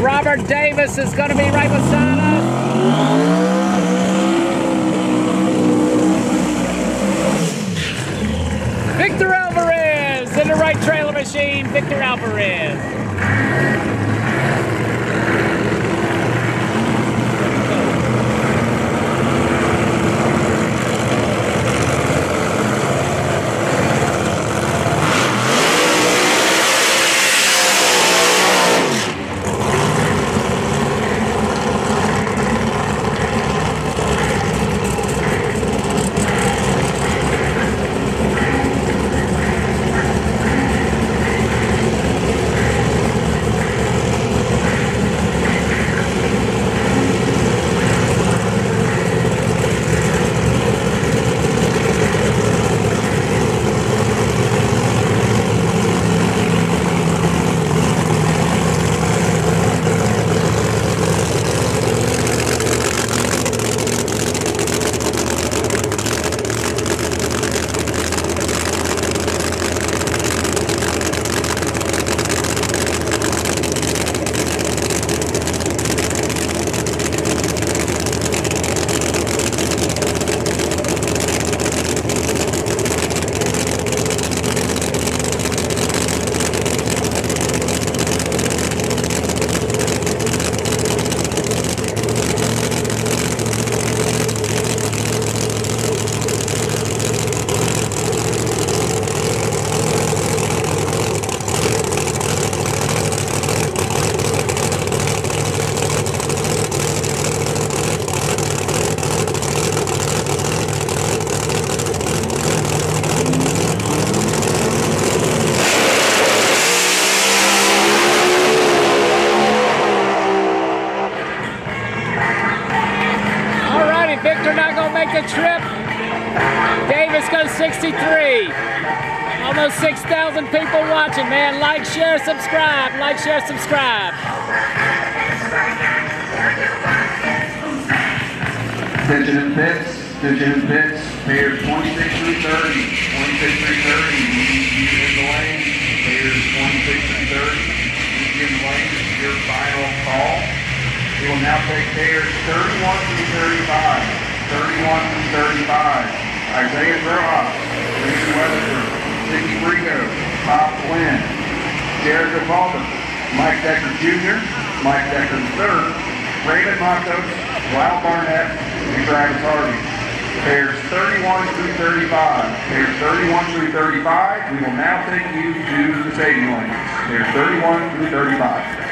Robert Davis is going to be right beside us. Victor Alvarez in the right trailer machine. Victor Alvarez. Victor not gonna make the trip. Davis goes 63. Almost 6,000 people watching, man. Like, share, subscribe. Like, share, subscribe. Attention in pits. Pairs 26 through 30. 26 through 30. You in the lane. Pairs 26 through 30. You in the lane. This is your final call. We will now take pairs 31 through 35. 31 through 35. Isaiah Rojas, Richard Weatherford, Sidney Brigo, Bob Flynn, Jared Rivaldo, Mike Decker Jr., Mike Decker III, Raymond Matos, Lyle Barnett, and Travis Harvey. Pairs 31 through 35. Pairs 31 through 35. We will now take you to the stadium lanes. Pairs 31 through 35.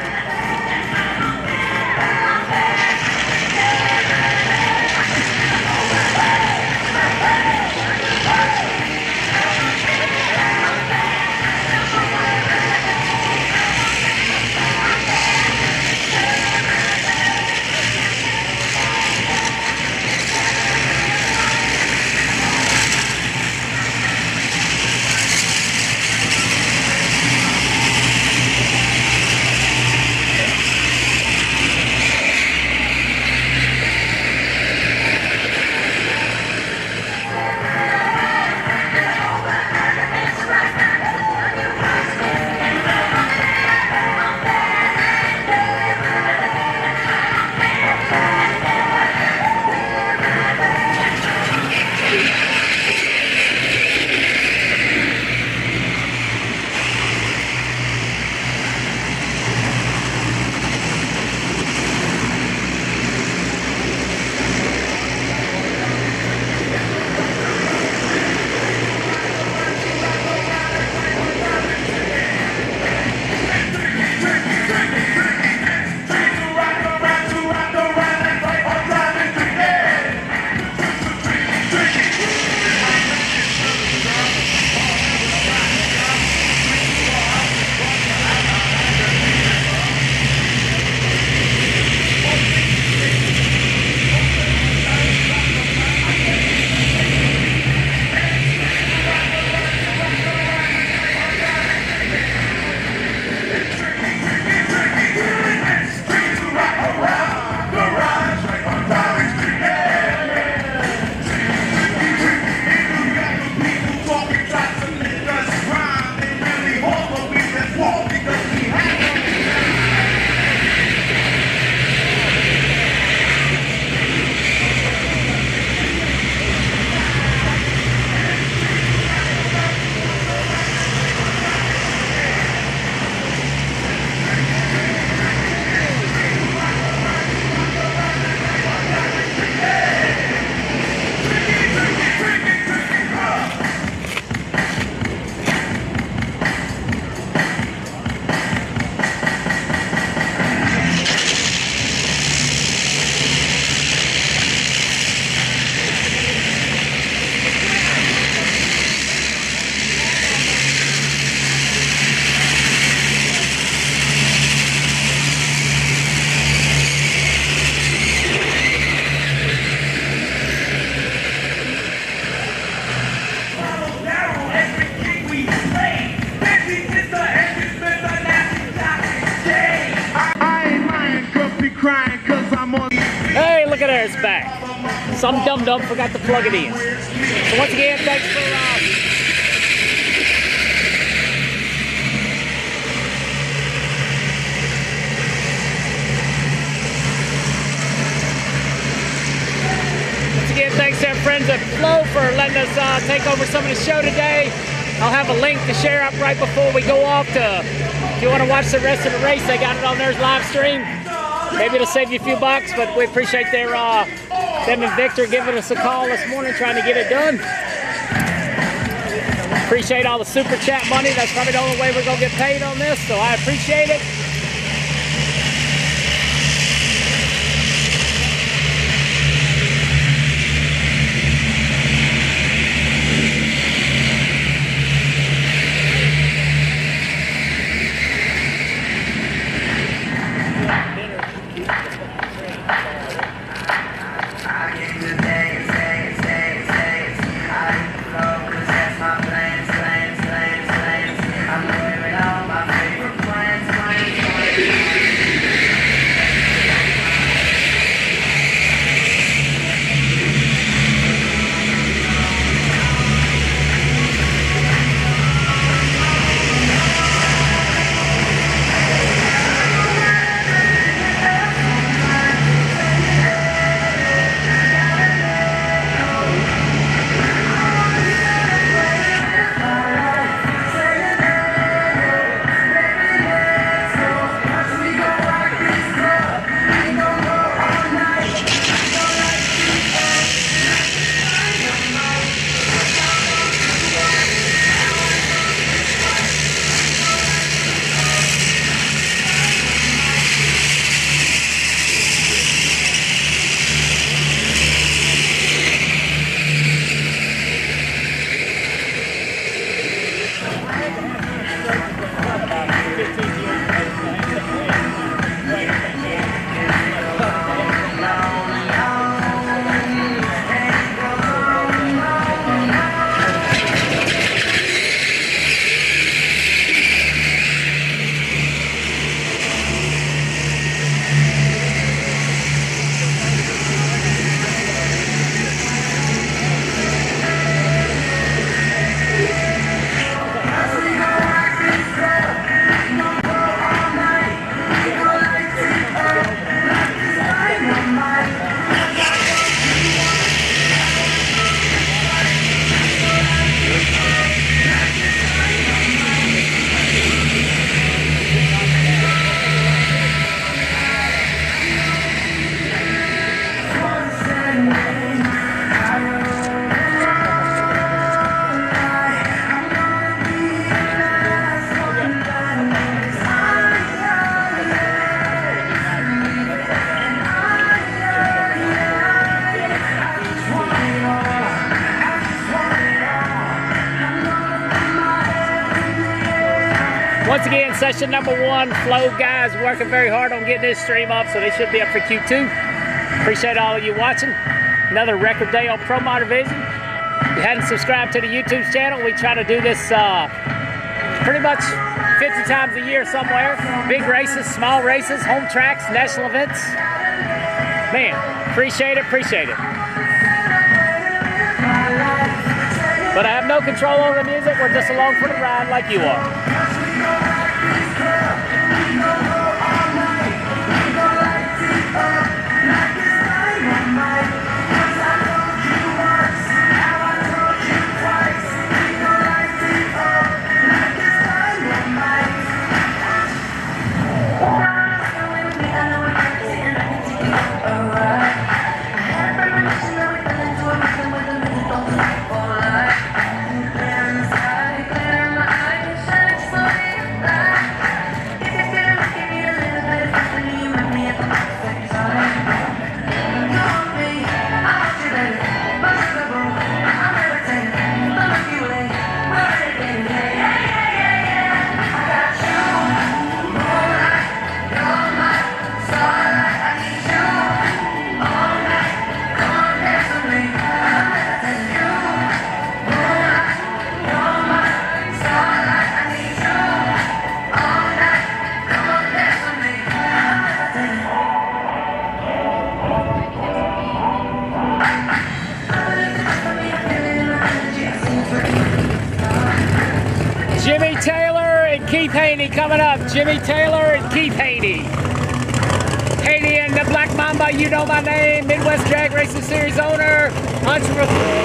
Hey, look at there, it's back. Some dum-dum forgot to plug it in. So once again, thanks for thanks to our friends at Flow for letting us take over some of the show today. I'll have a link to share up right before we go off to, if you want to watch the rest of the race, they got it on their live stream. Maybe it'll save you a few bucks, but we appreciate their, them and Victor giving us a call this morning trying to get it done. Appreciate all the super chat money. That's probably the only way we're going to get paid on this, so I appreciate it. Once again, session number 1, Flow guys working very hard on getting this stream up, so they should be up for Q2. Appreciate all of you watching. Another record day on Pro Motor Vision. If you hadn't subscribed to the YouTube channel, we try to do this pretty much 50 times a year somewhere. Big races, small races, home tracks, national events. Man, appreciate it, appreciate it. But I have no control over the music. We're just along for the ride like you are. Haney coming up. Jimmy Taylor and Keith Haney. Haney and the Black Mamba, you know my name. Midwest Drag Racing Series owner. Entrepreneur.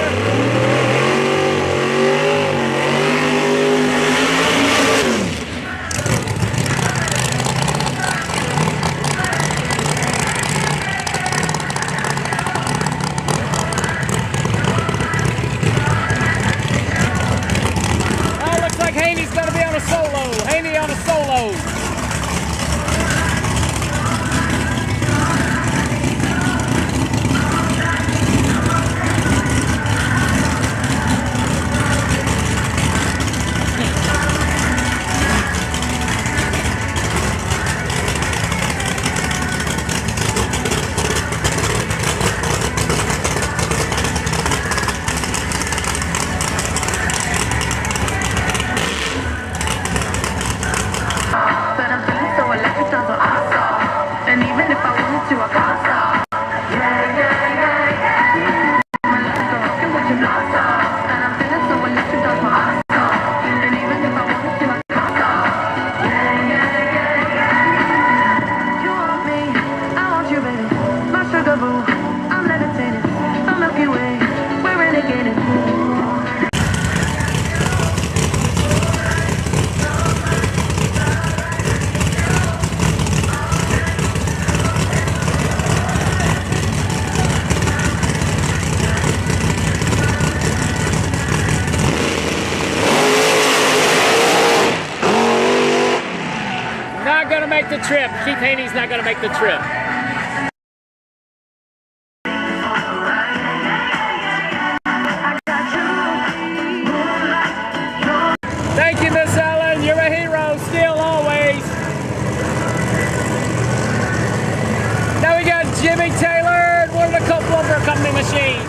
Haney's gonna be on a solo. Haney on a solo. Make the trip. Keith Haney's not going to make the trip. Thank you, Miss Ellen. You're a hero, still, always. Now we got Jimmy Taylor and one of the co-plumber company machines.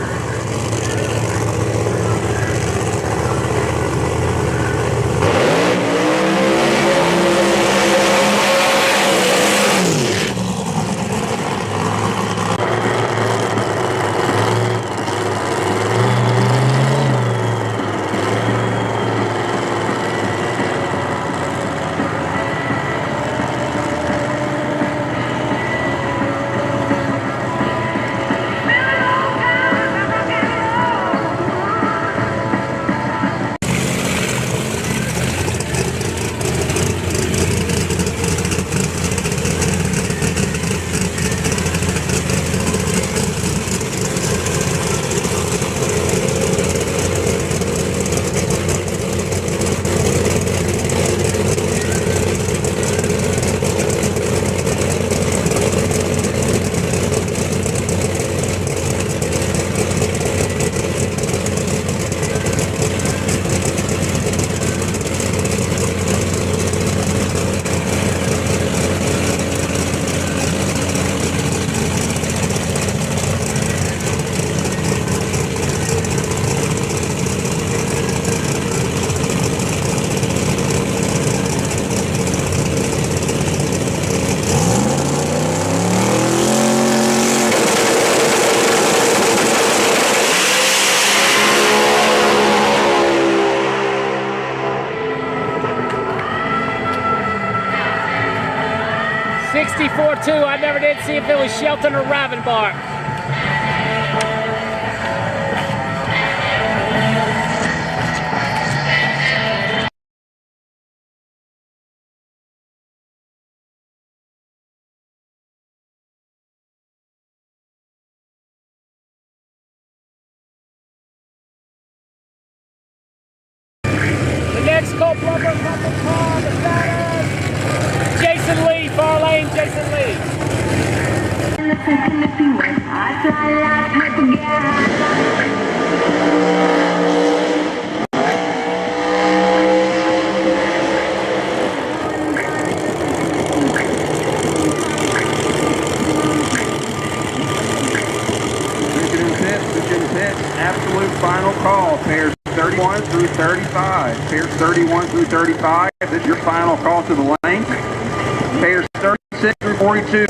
I never did see if it was Shelton or Ravenbark. The next co-plumber company car, the status, Jason Lee, far lane, Jason Lee. Absolute final call, pairs 31 through 35. Pairs 31 through 35, this is your final call to the lane. Pairs 36 through 42.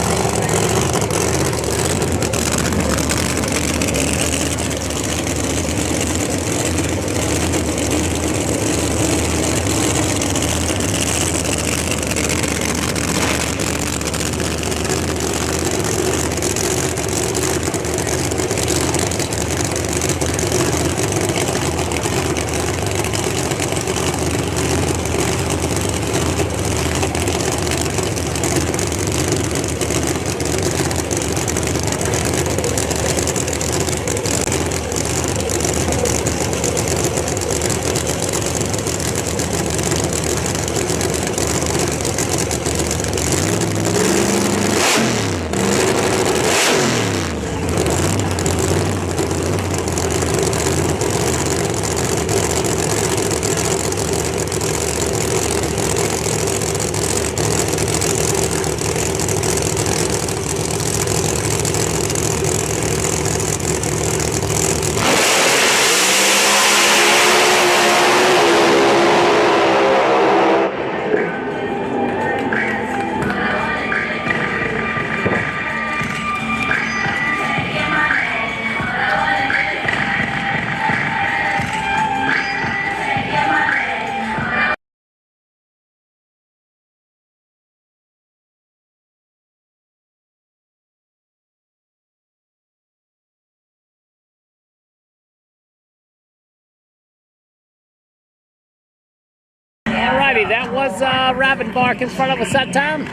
Alrighty, that was Rabbit Bark in front of us that time.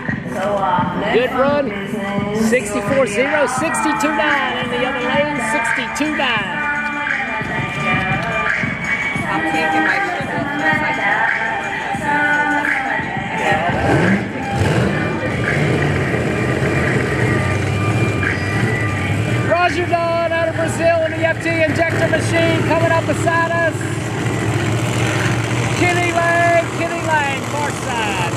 Good run. 64-0, 62-9 in the other lane, 62-9. I'm taking my sugar. Roger Don out of Brazil in the FT injector machine coming up beside us. Kenny Lane, far side.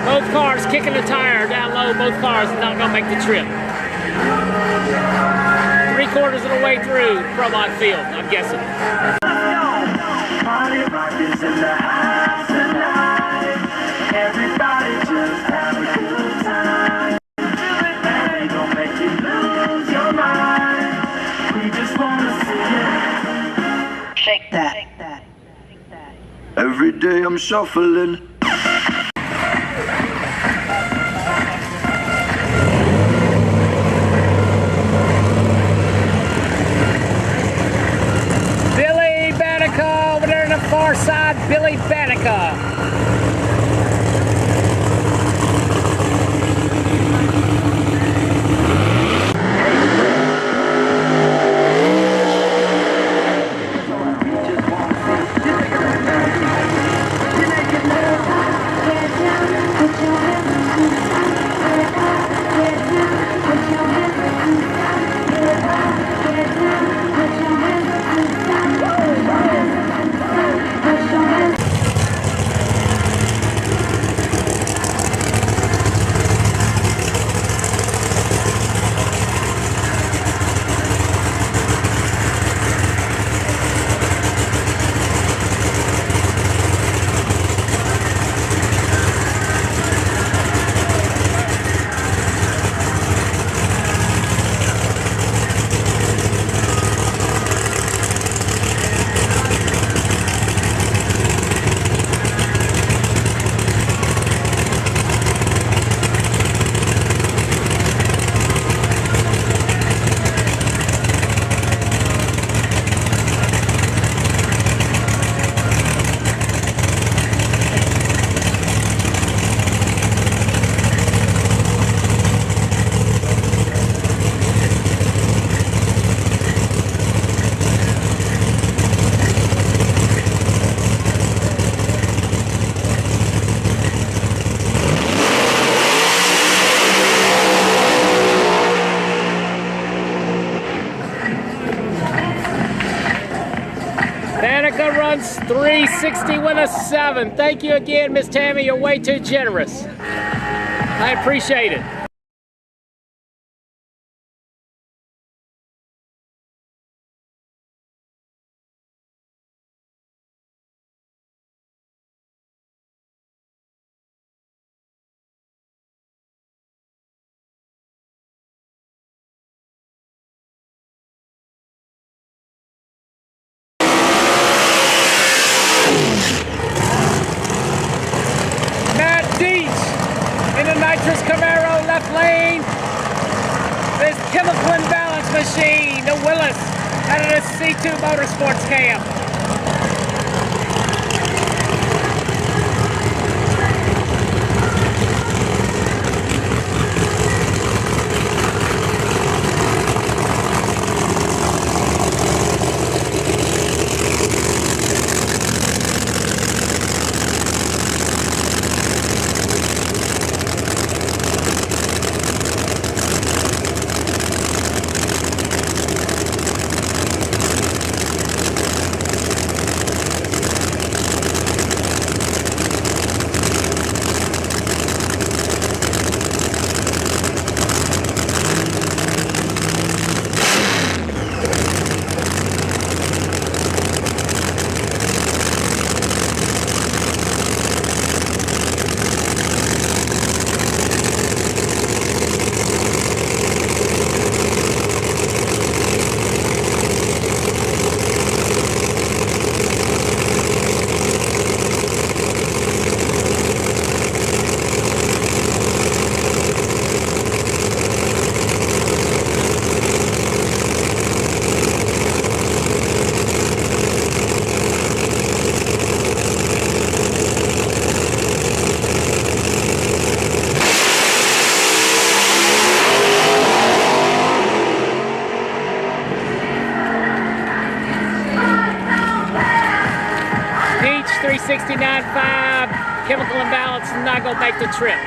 Both cars kicking the tire down low. Both cars not gonna make the trip. 3/4 of the way through Fromont Field, I'm guessing. Party rock is in the house tonight. Everybody just have a good time. And they gon' make you lose your mind. We just wanna see it. Shake that. Every day I'm shuffling. Billy Banneker over there on the far side, Billy Banneker. Banneker runs 360 with a 7. Thank you again, Miss Tammy. You're way too generous. I appreciate it. Lexus Camaro left lane. This chemical imbalance machine, the Willis, out of the C2 Motorsports camp. Peach 369.5, chemical imbalance, not gonna make the trip.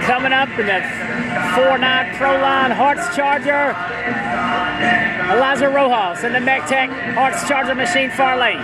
Coming up in the 4.9 Proline Hearts Charger. Eliza Rojas in the MechTech Hearts Charger machine far lane.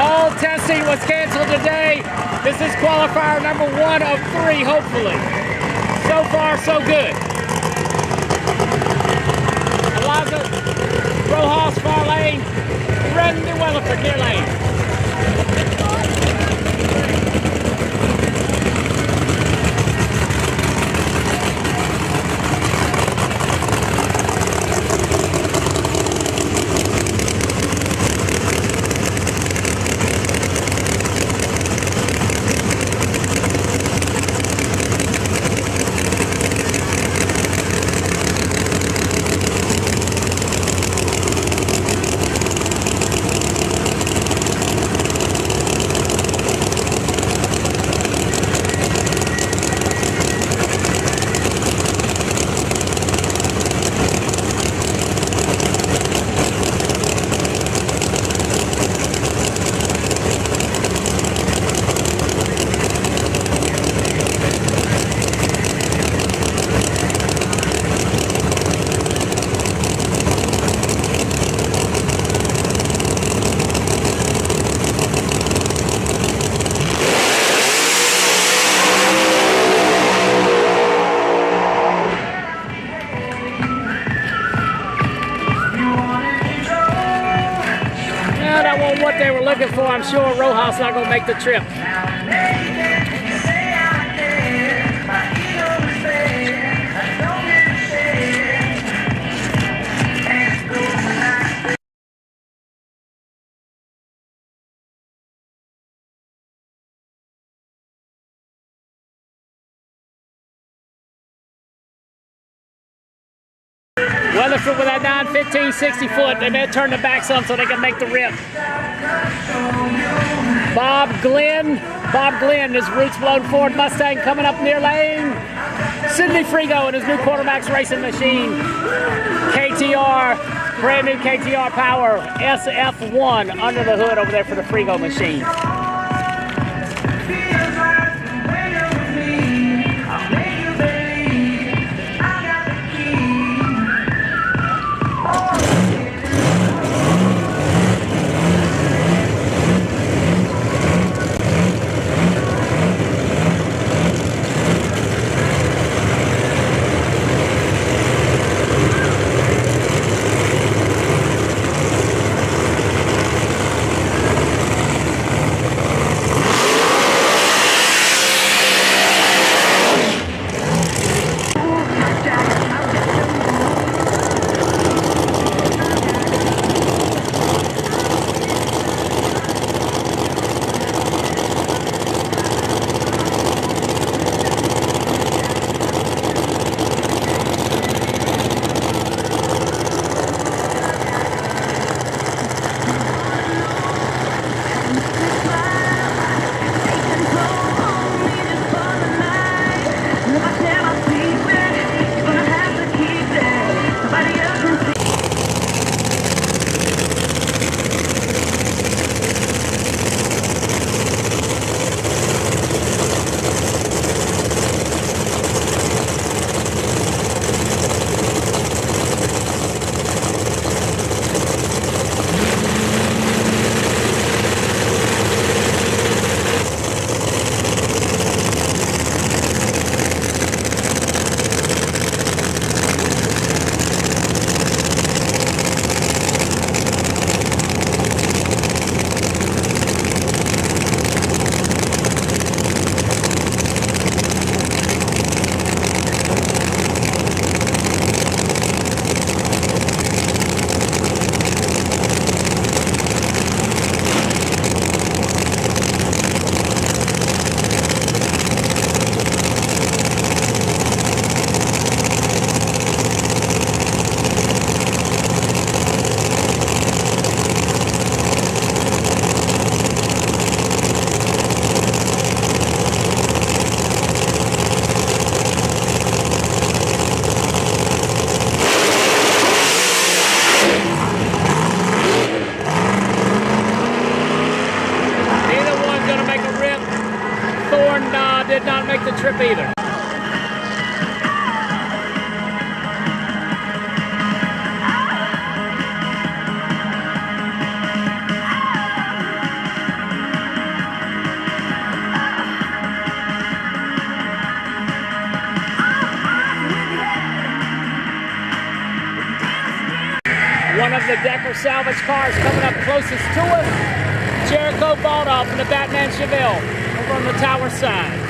All testing was canceled today. This is qualifier number 1 of 3, hopefully. So far, so good. Eliza Rojas, far lane. Randy Weatherford, near lane. That wasn't what they were looking for. I'm sure Rojas not going to make the trip. Well, if with that 915 60 foot, they may turn the back some so they can make the rip. Bob Glenn, his roots blown Ford Mustang coming up near lane. Sidney Frigo and his new Quartermax racing machine. KTR, brand new KTR Power SF1 under the hood over there for the Frigo machine. Did not make the trip either. One of the Decker salvage cars coming up closest to us, Jericho Baldoff and the Batman Chevelle over on the tower side.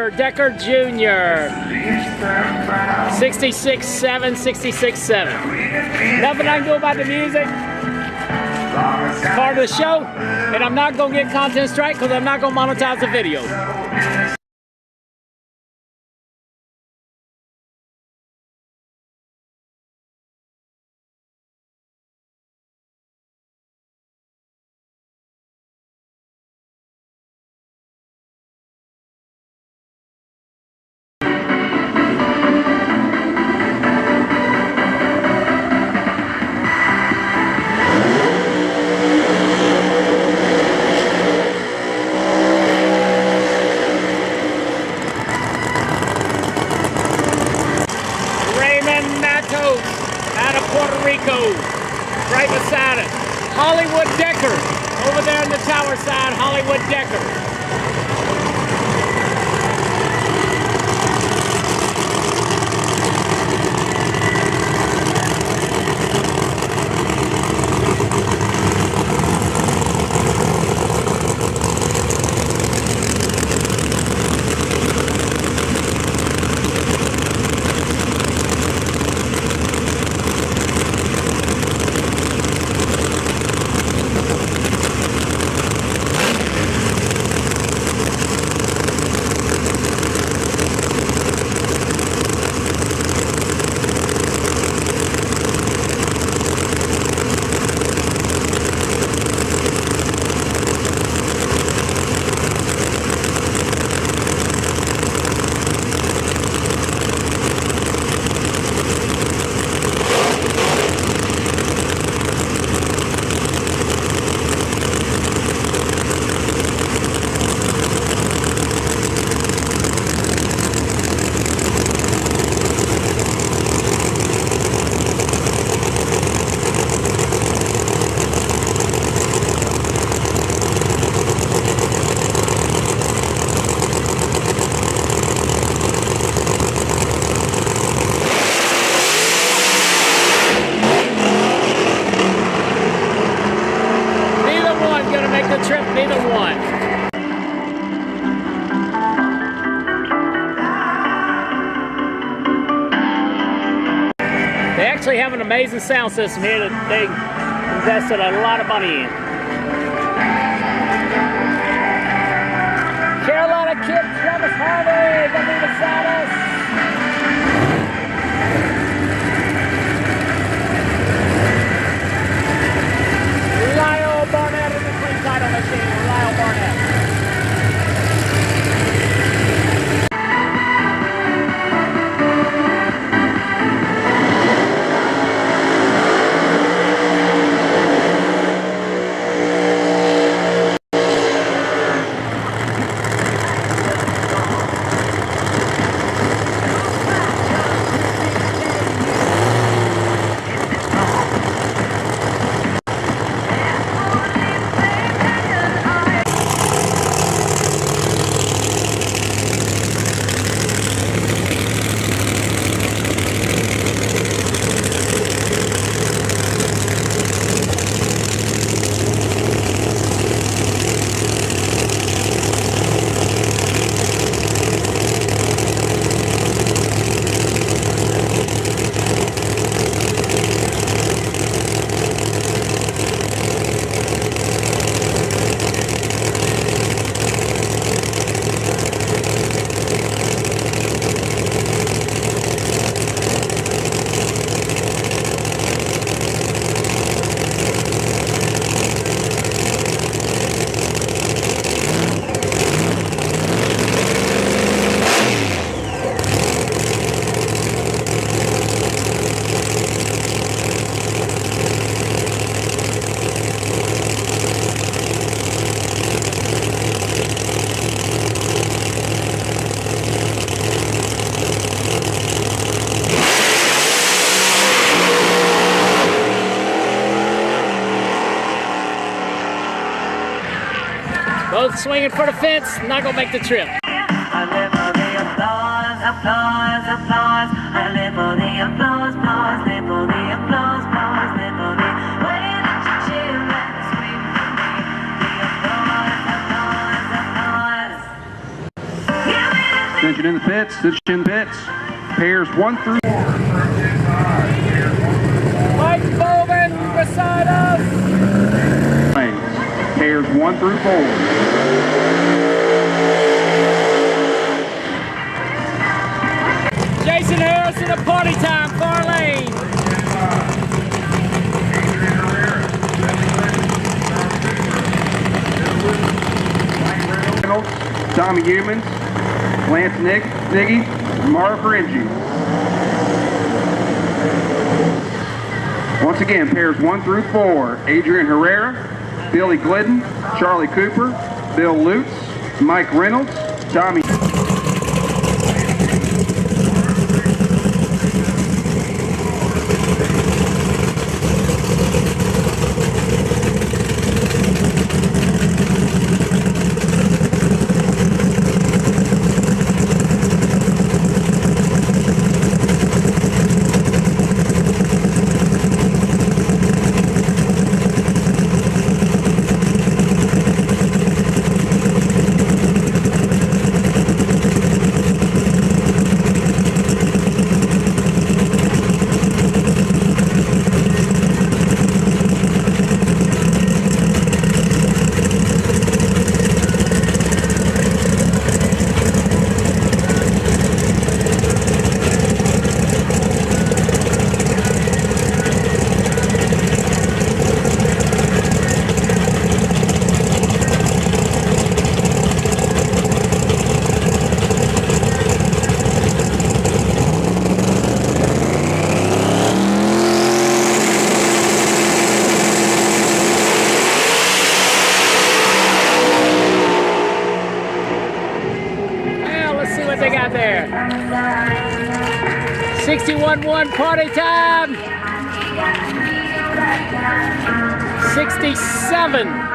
Decker Jr. 66.7, 66.7. Nothing I can do about the music. Part of the show, and I'm not gonna get content strike because I'm not gonna monetize the video. Out of Puerto Rico, right beside it. Hollywood Decker, over there on the tower side, Hollywood Decker. Actually have an amazing sound system here that they invested a lot of money in. Carolina Kid, Travis Harvey, gonna be beside us. Lyle Barnett in the clean title machine. Lyle Barnett. Both swinging for the fence, not gonna make the trip. I live for the applause, applause, applause. I live for the applause, applause, live for the applause, applause, live for the way that you cheer and scream for me. The applause, applause, applause. Give me the Attention in the pits. Attention in the pits. Pairs 1 through 4. Mike Bowman beside us. Pairs 1 through 4. Jason Harrison at party time, far lane. Tommy Humans, Lance Niggy, Mara Fringy. Once again, pairs 1 through 4. Adrian Herrera, Billy Glidden, Charlie Cooper, Bill Lutz, Mike Reynolds, Tommy. What they got there? 61-1 party time. 67.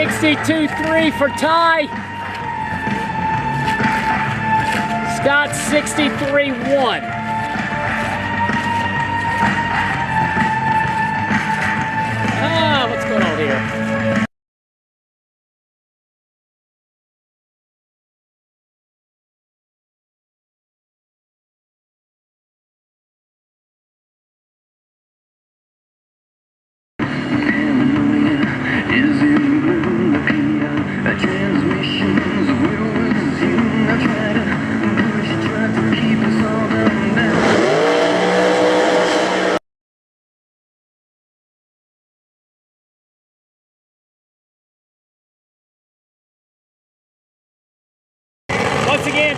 $62.3 for Ty. Scott 63.1. What's going on here?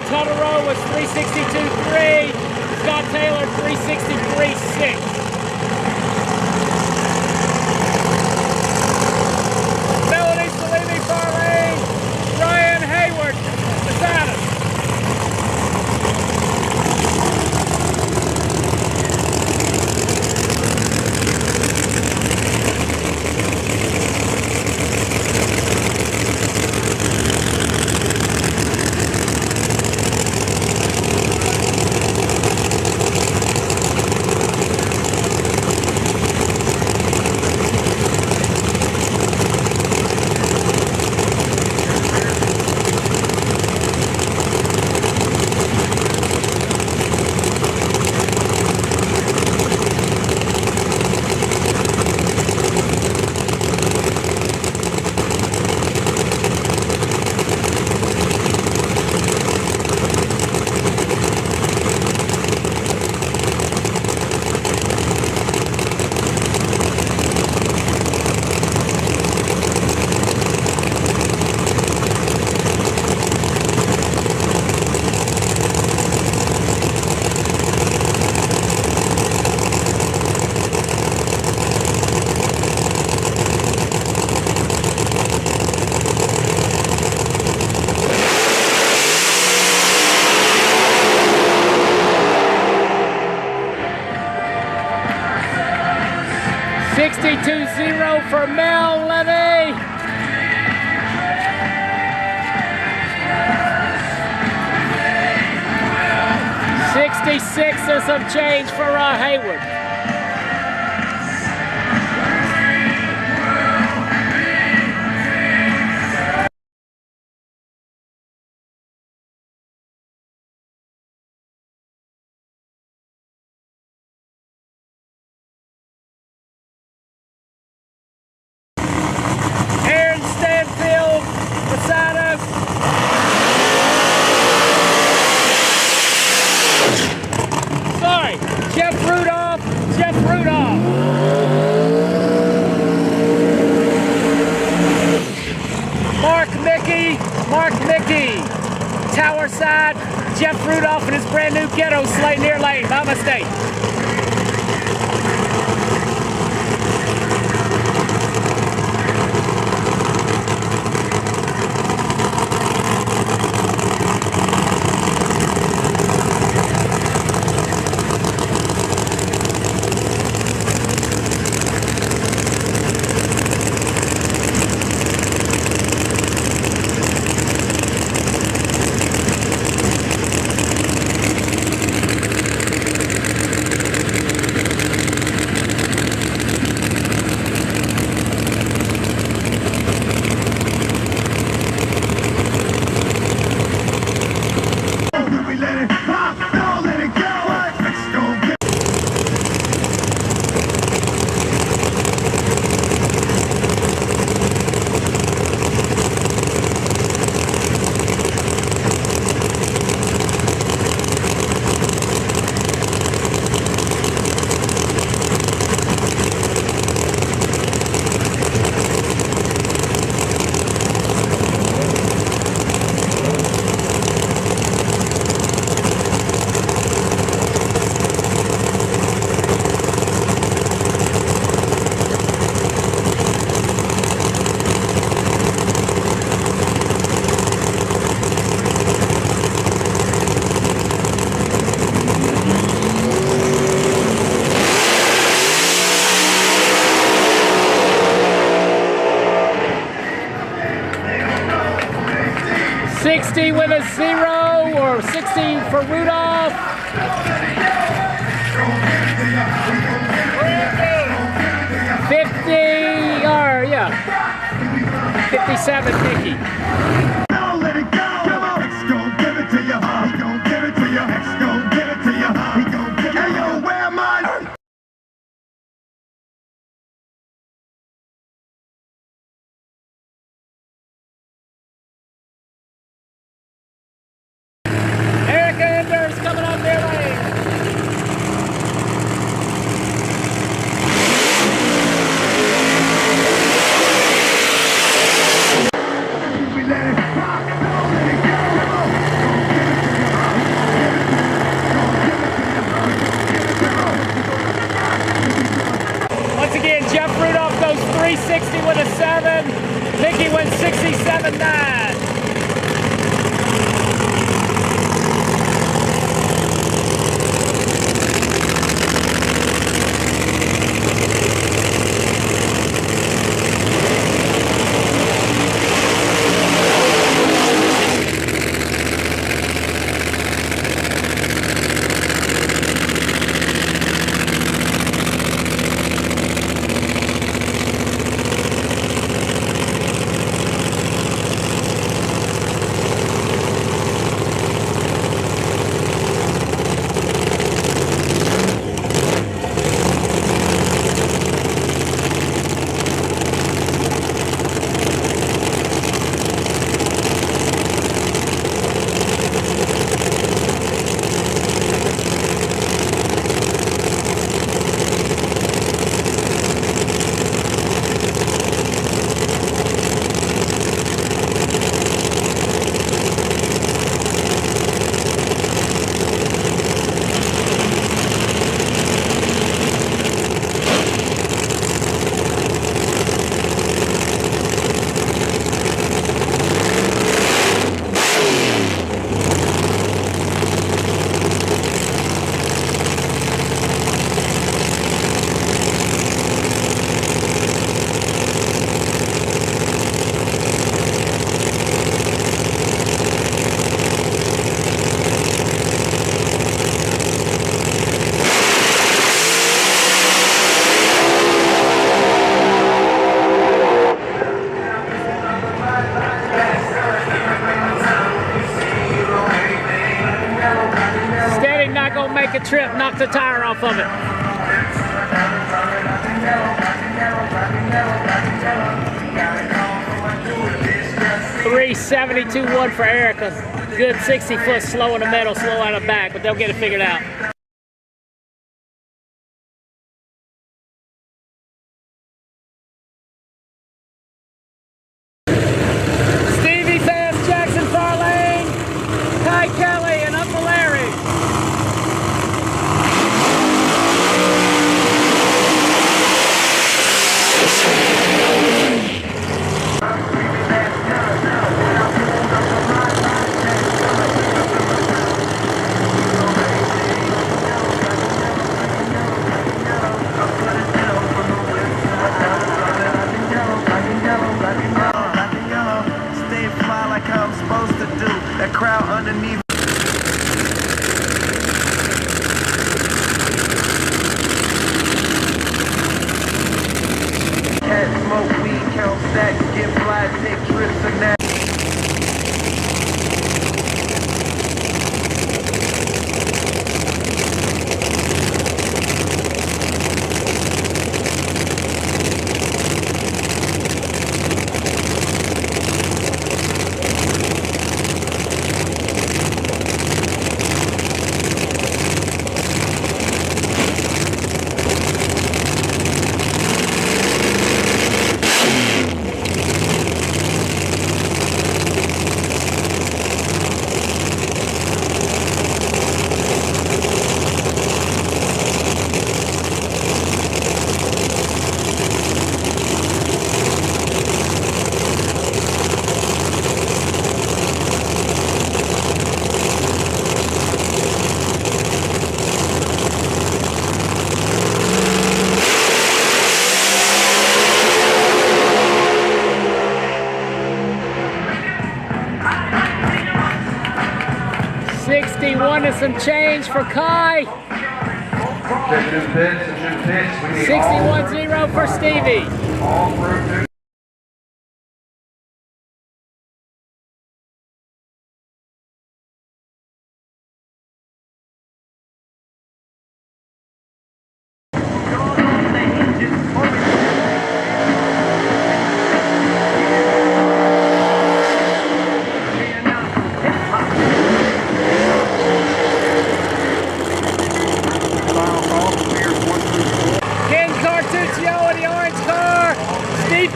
Totoro was 362.3. Scott Taylor 363.6. Melanie Salini Farley, Ryan Hayward beside us. For Mel Levy. 66 and some change for Hayward. Mark Mickey, Tower Side, Jeff Rudolph and his brand new ghetto sleigh near lane. My mistake. With a 0 or 60 for Rudolph. 50 or yeah, 57 Mickey. Don't let it go. Come on. X gon' give it to you. He gon' give it to you. X gon' give it to you. He gon' give it to you. Hey yo, where am I? Coming up their lane. We let it second trip, knocked the tire off of it. 372.1 for Erica. Good 60-foot slow in the middle, slow out of back, but they'll get it figured out. Stevie fans, Jackson Farlane, Ty Kelly, and Uncle Larry. Stay fly like I'm supposed to do. That crowd underneath. Cat smoke weed, count stacks, get fly, take trips and that. And some change for Kai. 61-0 for Stevie.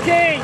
King.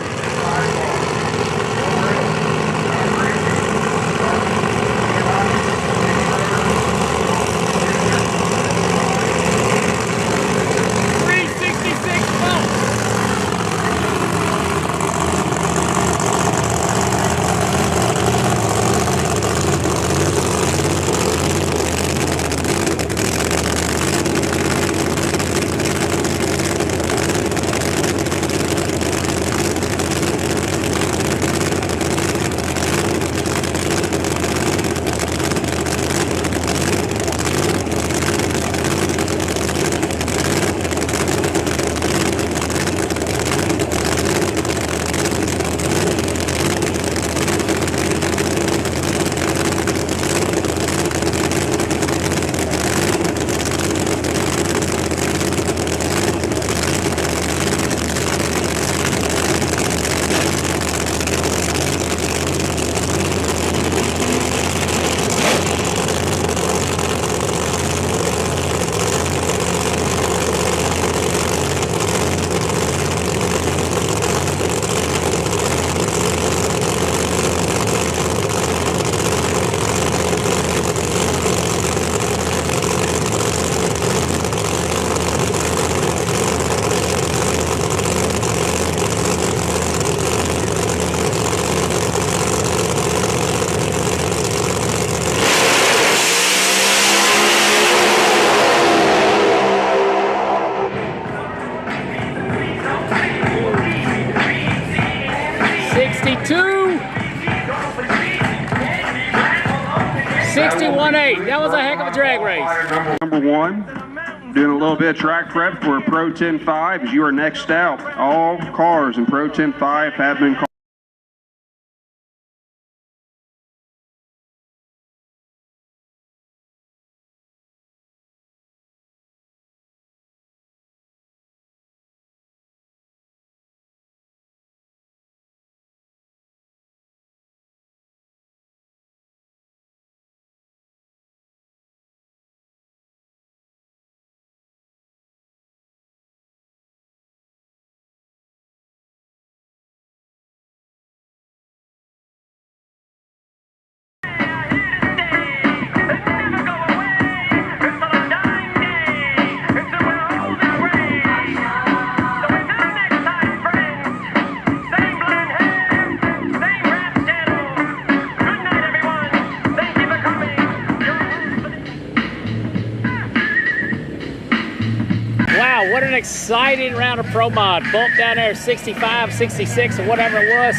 That was a heck of a drag race. Number one, doing a little bit of track prep for Pro 10.5 as you are next out. All cars in Pro 10.5 have been called. exciting round of Pro Mod. Bump down there 65, 66, or whatever it was.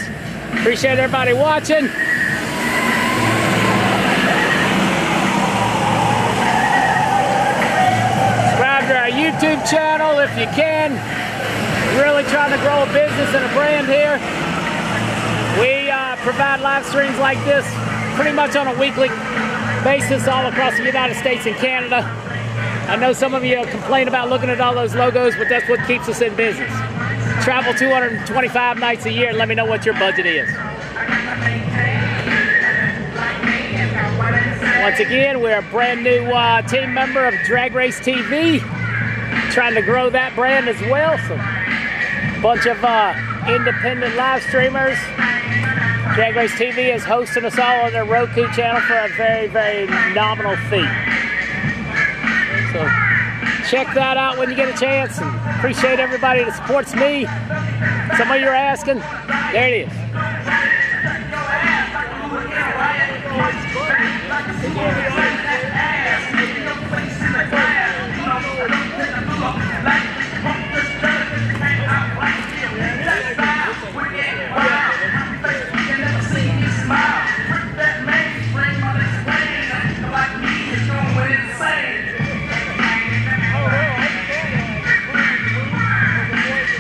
Appreciate everybody watching. Subscribe to our YouTube channel if you can. We're really trying to grow a business and a brand here. We provide live streams like this pretty much on a weekly basis all across the United States and Canada. I know some of you complain about looking at all those logos, but that's what keeps us in business. Travel 225 nights a year and let me know what your budget is. Once again, we're a brand new team member of Drag Race TV. Trying to grow that brand as well. So, a bunch of independent live streamers. Drag Race TV is hosting us all on their Roku channel for a very, very nominal fee. So check that out when you get a chance. And appreciate everybody that supports me. Some of you are asking. There it is.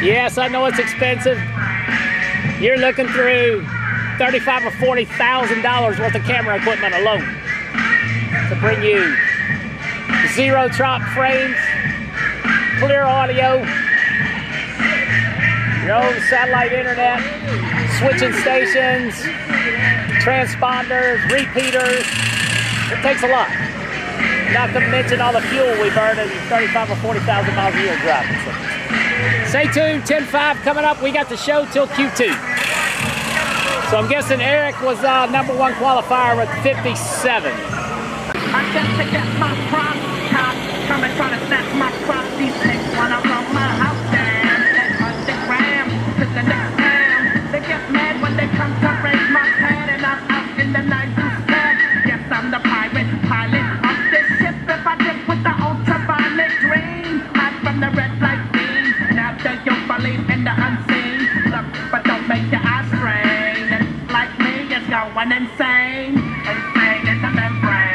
Yes, I know it's expensive. You're looking through $35,000 or $40,000 worth of camera equipment alone to bring you zero chop frames, clear audio, your own satellite internet, switching stations, transponders, repeaters. It takes a lot. Not to mention all the fuel we burn in 35,000 or 40,000 miles a year driving. So stay tuned, 10-5 coming up. We got the show till Q2. So I'm guessing Eric was #1 qualifier with 57. I got to get my prop top. Come and try to snatch my crop. These pigs wanna blow my house down. That's on the gram. To the next time. They get mad when they come to raise my hand. And I'm out in the night to stand. Yes, I'm the pirate pilot of this ship. If I dip with the ultraviolet green. Hot from the red light beam. Now that you believe in the unseen. Look, but don't make your eyes strain. And like me, it's going insane. Insane in the membrane.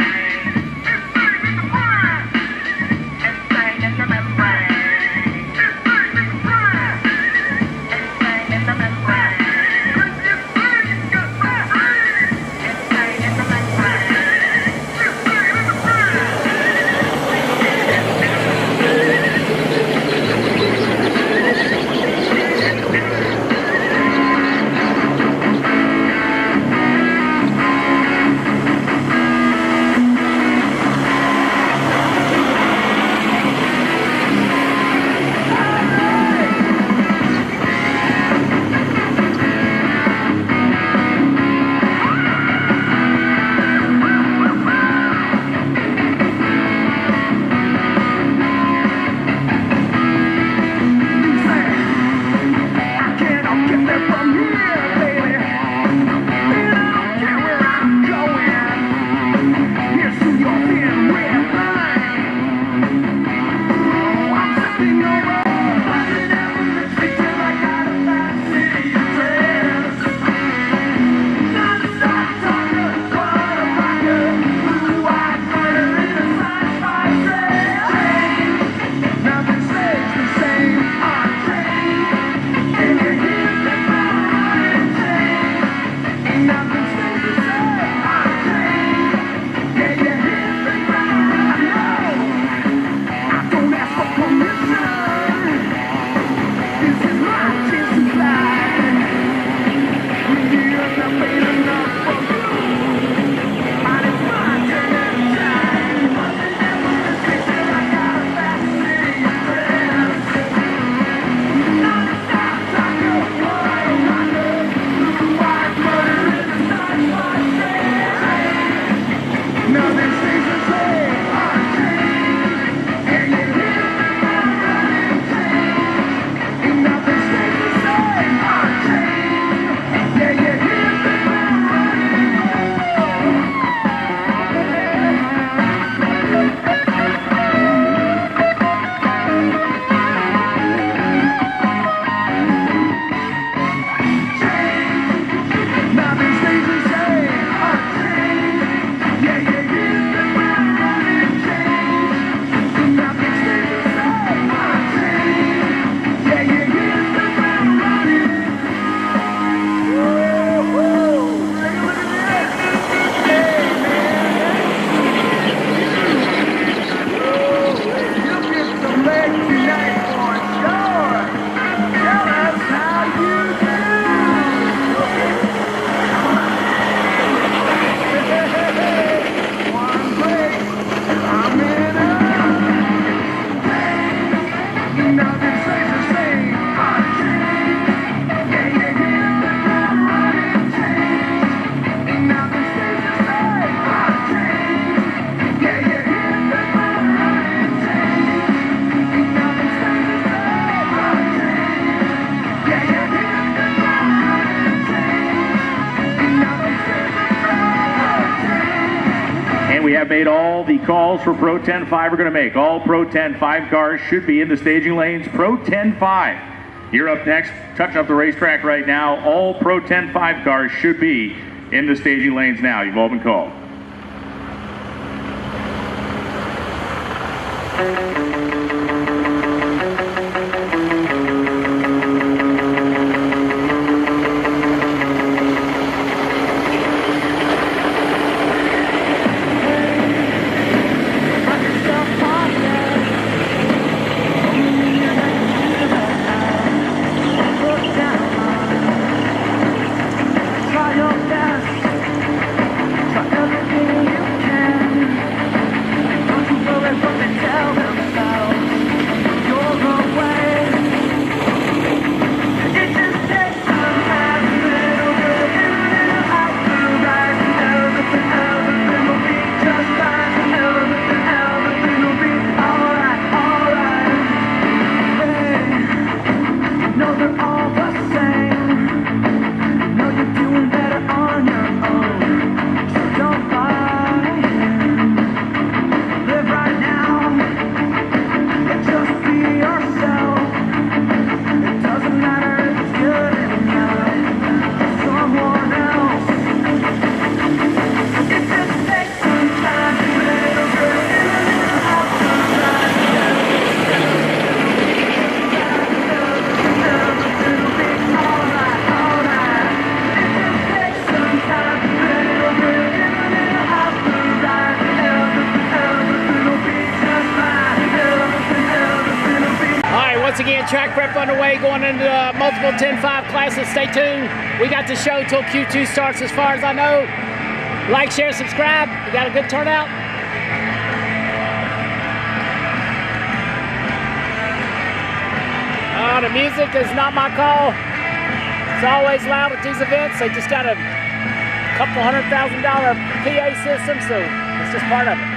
all the calls for Pro 10-5 are going to make. All Pro 10-5 cars should be in the staging lanes. Pro 10-5, you're up next. Touching up the racetrack right now. All Pro 10-5 cars should be in the staging lanes now. You've all been called. Once again, track prep underway going into multiple 10-5 classes. Stay tuned. We got the show till Q2 starts as far as I know. Like, share, subscribe. We got a good turnout. The music is not my call. It's always loud at these events. They just got a couple $100,000 PA system, so it's just part of it.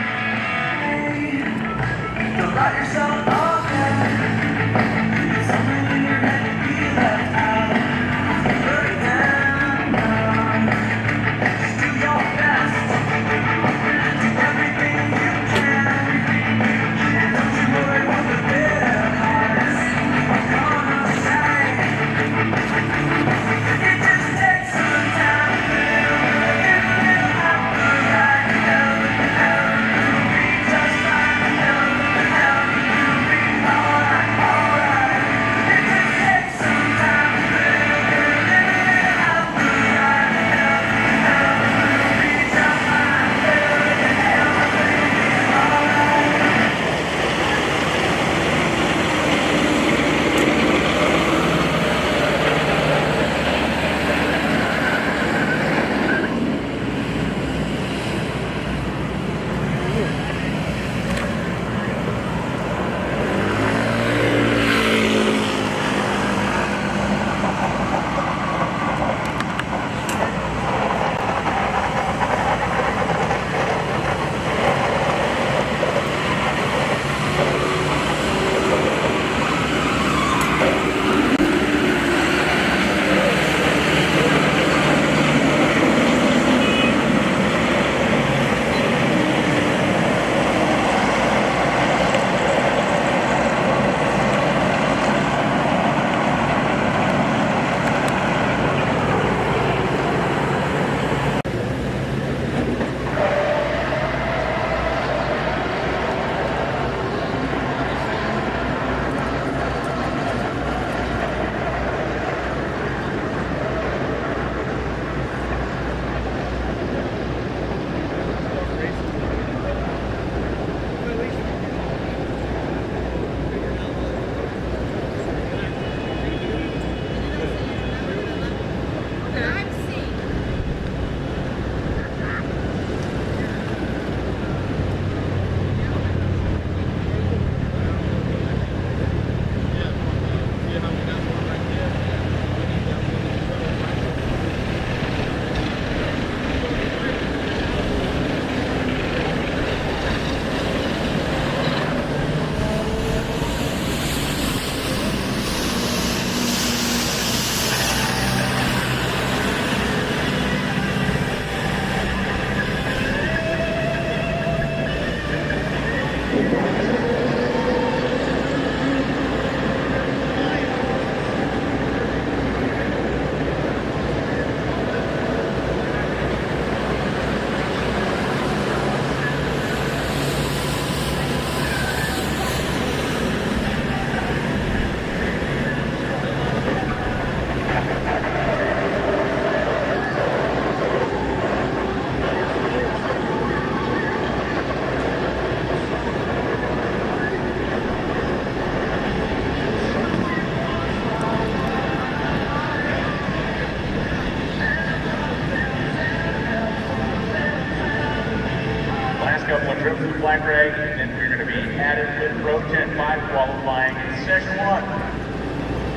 to the flag drag, and then we're going to be added with Pro 10-5 qualifying in session 1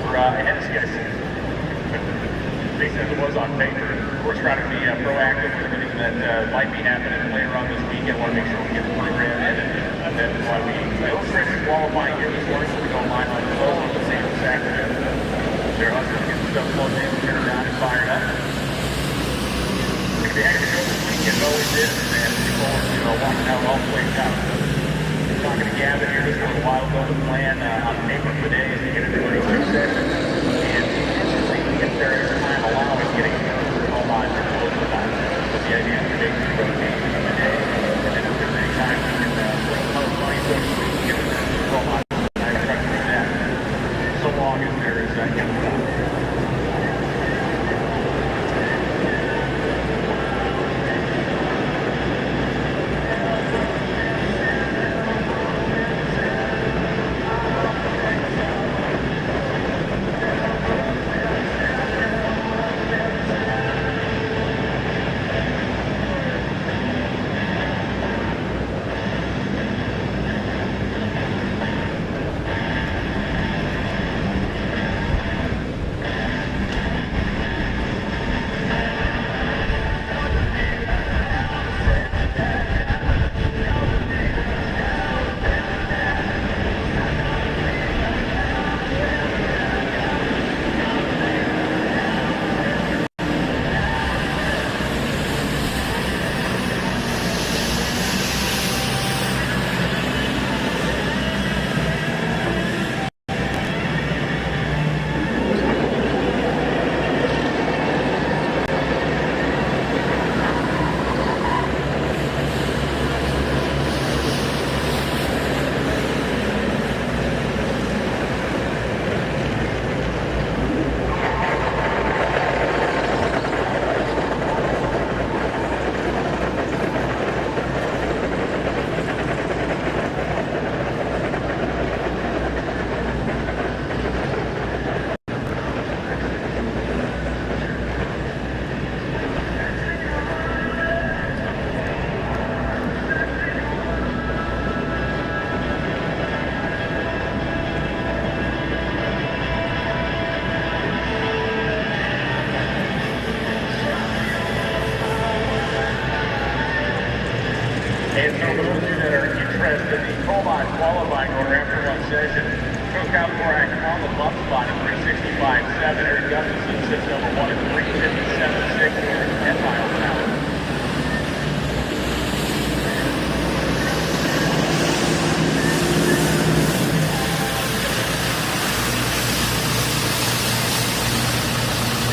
for head schedule. Basically, as it was on paper. Of course, trying to be proactive with everything that might be happening later on this weekend. Want to make sure we get the program in, and that's why we illustrated qualifying here this morning, so we go live on the phone on the same this afternoon. They're hustling to get the stuff plugged in, turn it down, and fired up. It's the heck of a show this weekend, it always is, and looking forward to walking out all the way down. Talking to Gavin here just a little while ago, the plan on paper today is to get into a race session, and if there is time allowing, getting home on for close to time. But the idea is to make the rotation of the day, and then if there's any time we can bring home money, so to speak, get it home on. I try to do that so long as there is that kind of time. And so for those of you that are interested, the Colbot qualifying order after one session, Cook out Korak on the bump spot at 365.7. Eric Gustafson sits number 1 at 357.6 here at 10 miles an hour.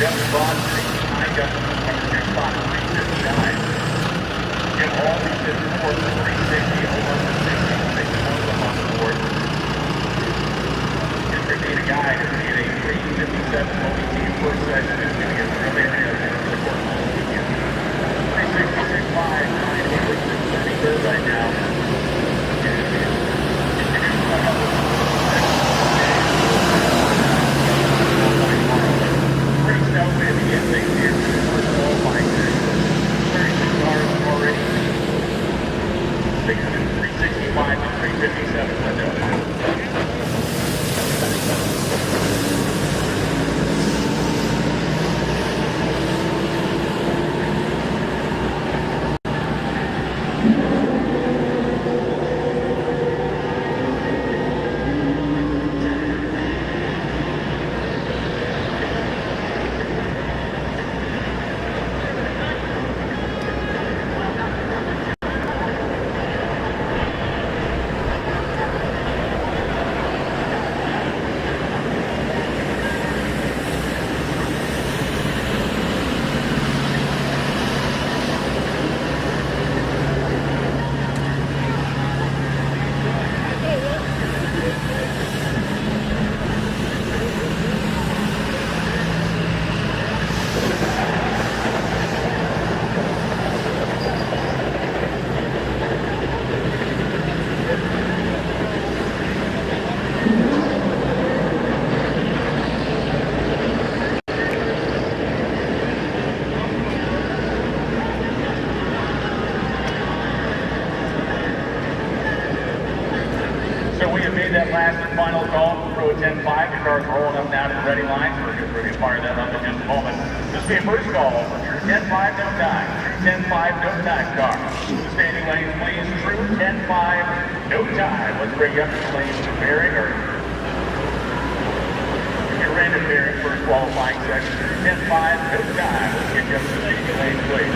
Justin Bond, 359, Gustafson number 2 spot at 359. Jim Hall, he sits 4th at 360, over 66 on the board. Just being a guy who's in a 357 OBT first session is going to get real area over the course of the weekend. 366.5, 33rd right now. Pretty celebrated to get things here. First qualifying day. 36 cars already. 365 to 357 window. So we have made that last and final call for Pro 10-5. The car's rolling up now to the ready line. So we're going to fire that up in just a moment. This will be a first call for your 10-5 no time. True 10-5 no time car. Standing lanes, please. True 10-5 no time. Let's bring you up to the lanes for pairing or your random pairing for qualifying section. True 10-5 no time. Let's get you up to the standing lanes, please.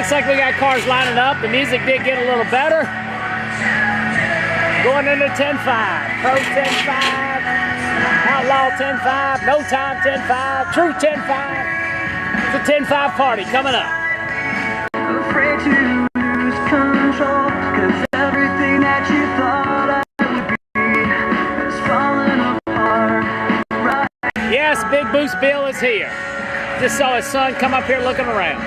Looks like we got cars lining up. The music did get a little better. Going into 10-5. Pro 10-5. Outlaw 10-5. No time 10-5. True 10-5. It's a 10-5 party coming up. Afraid to lose control, 'cause everything that you thought I would be is falling apart. Right. Yes, Big Boost Bill is here. Just saw his son come up here looking around.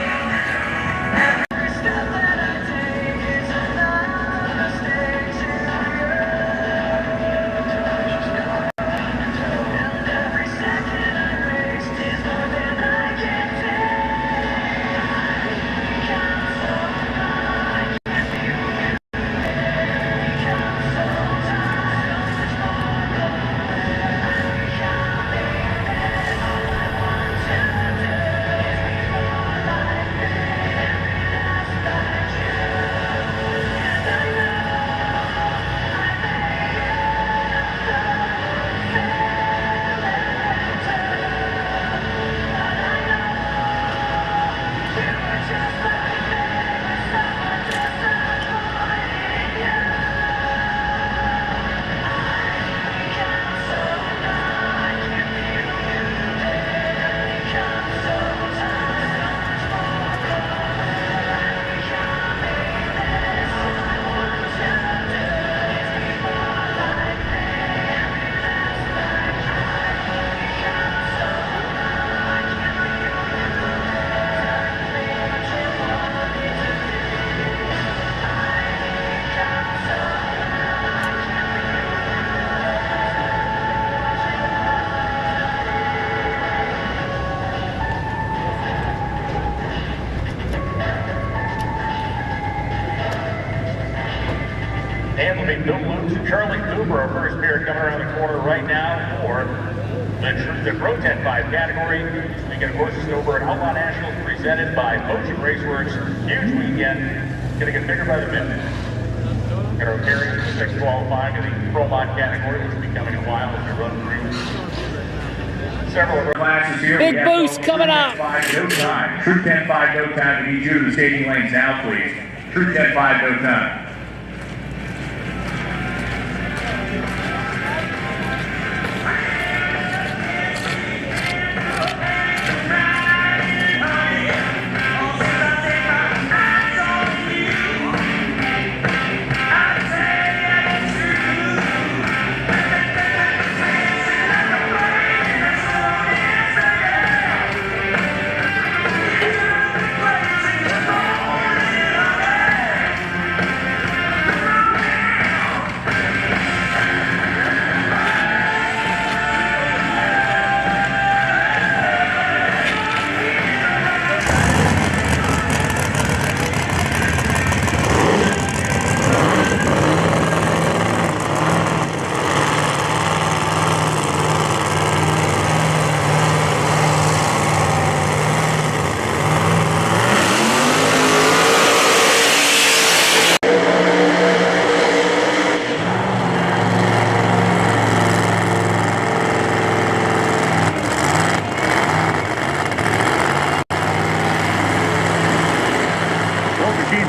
2 for our first pair coming around the corner right now for the Pro 10-5 category. Speaking of horses over at Outlaw Nationals presented by Motion Raceworks. Huge weekend. Going to get bigger by the minute. Got our pairings for 6 qualifying in the Pro Mod category, which will be coming in a while as we run through several of our classes here. Big boost coming up. True 10-5 no time. We need you to the staging lanes now, please. True 10-5 no time.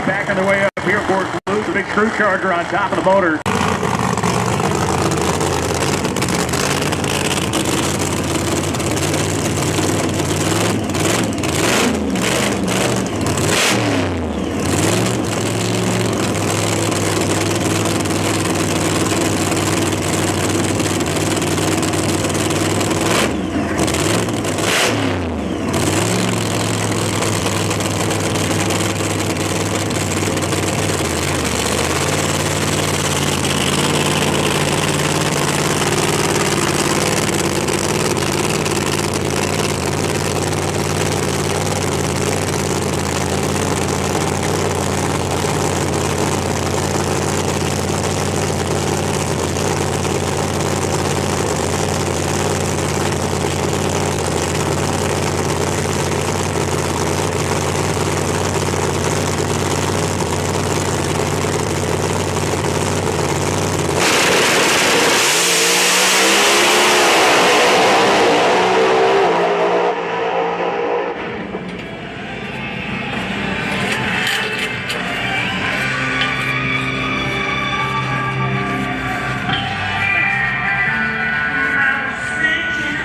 Back on their way up here for the big screw charger on top of the motor.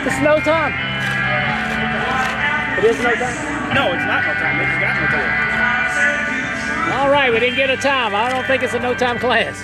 It's no time. It is no time? No, it's not no time. They just got no time. All right, we didn't get a time. I don't think it's a no time class.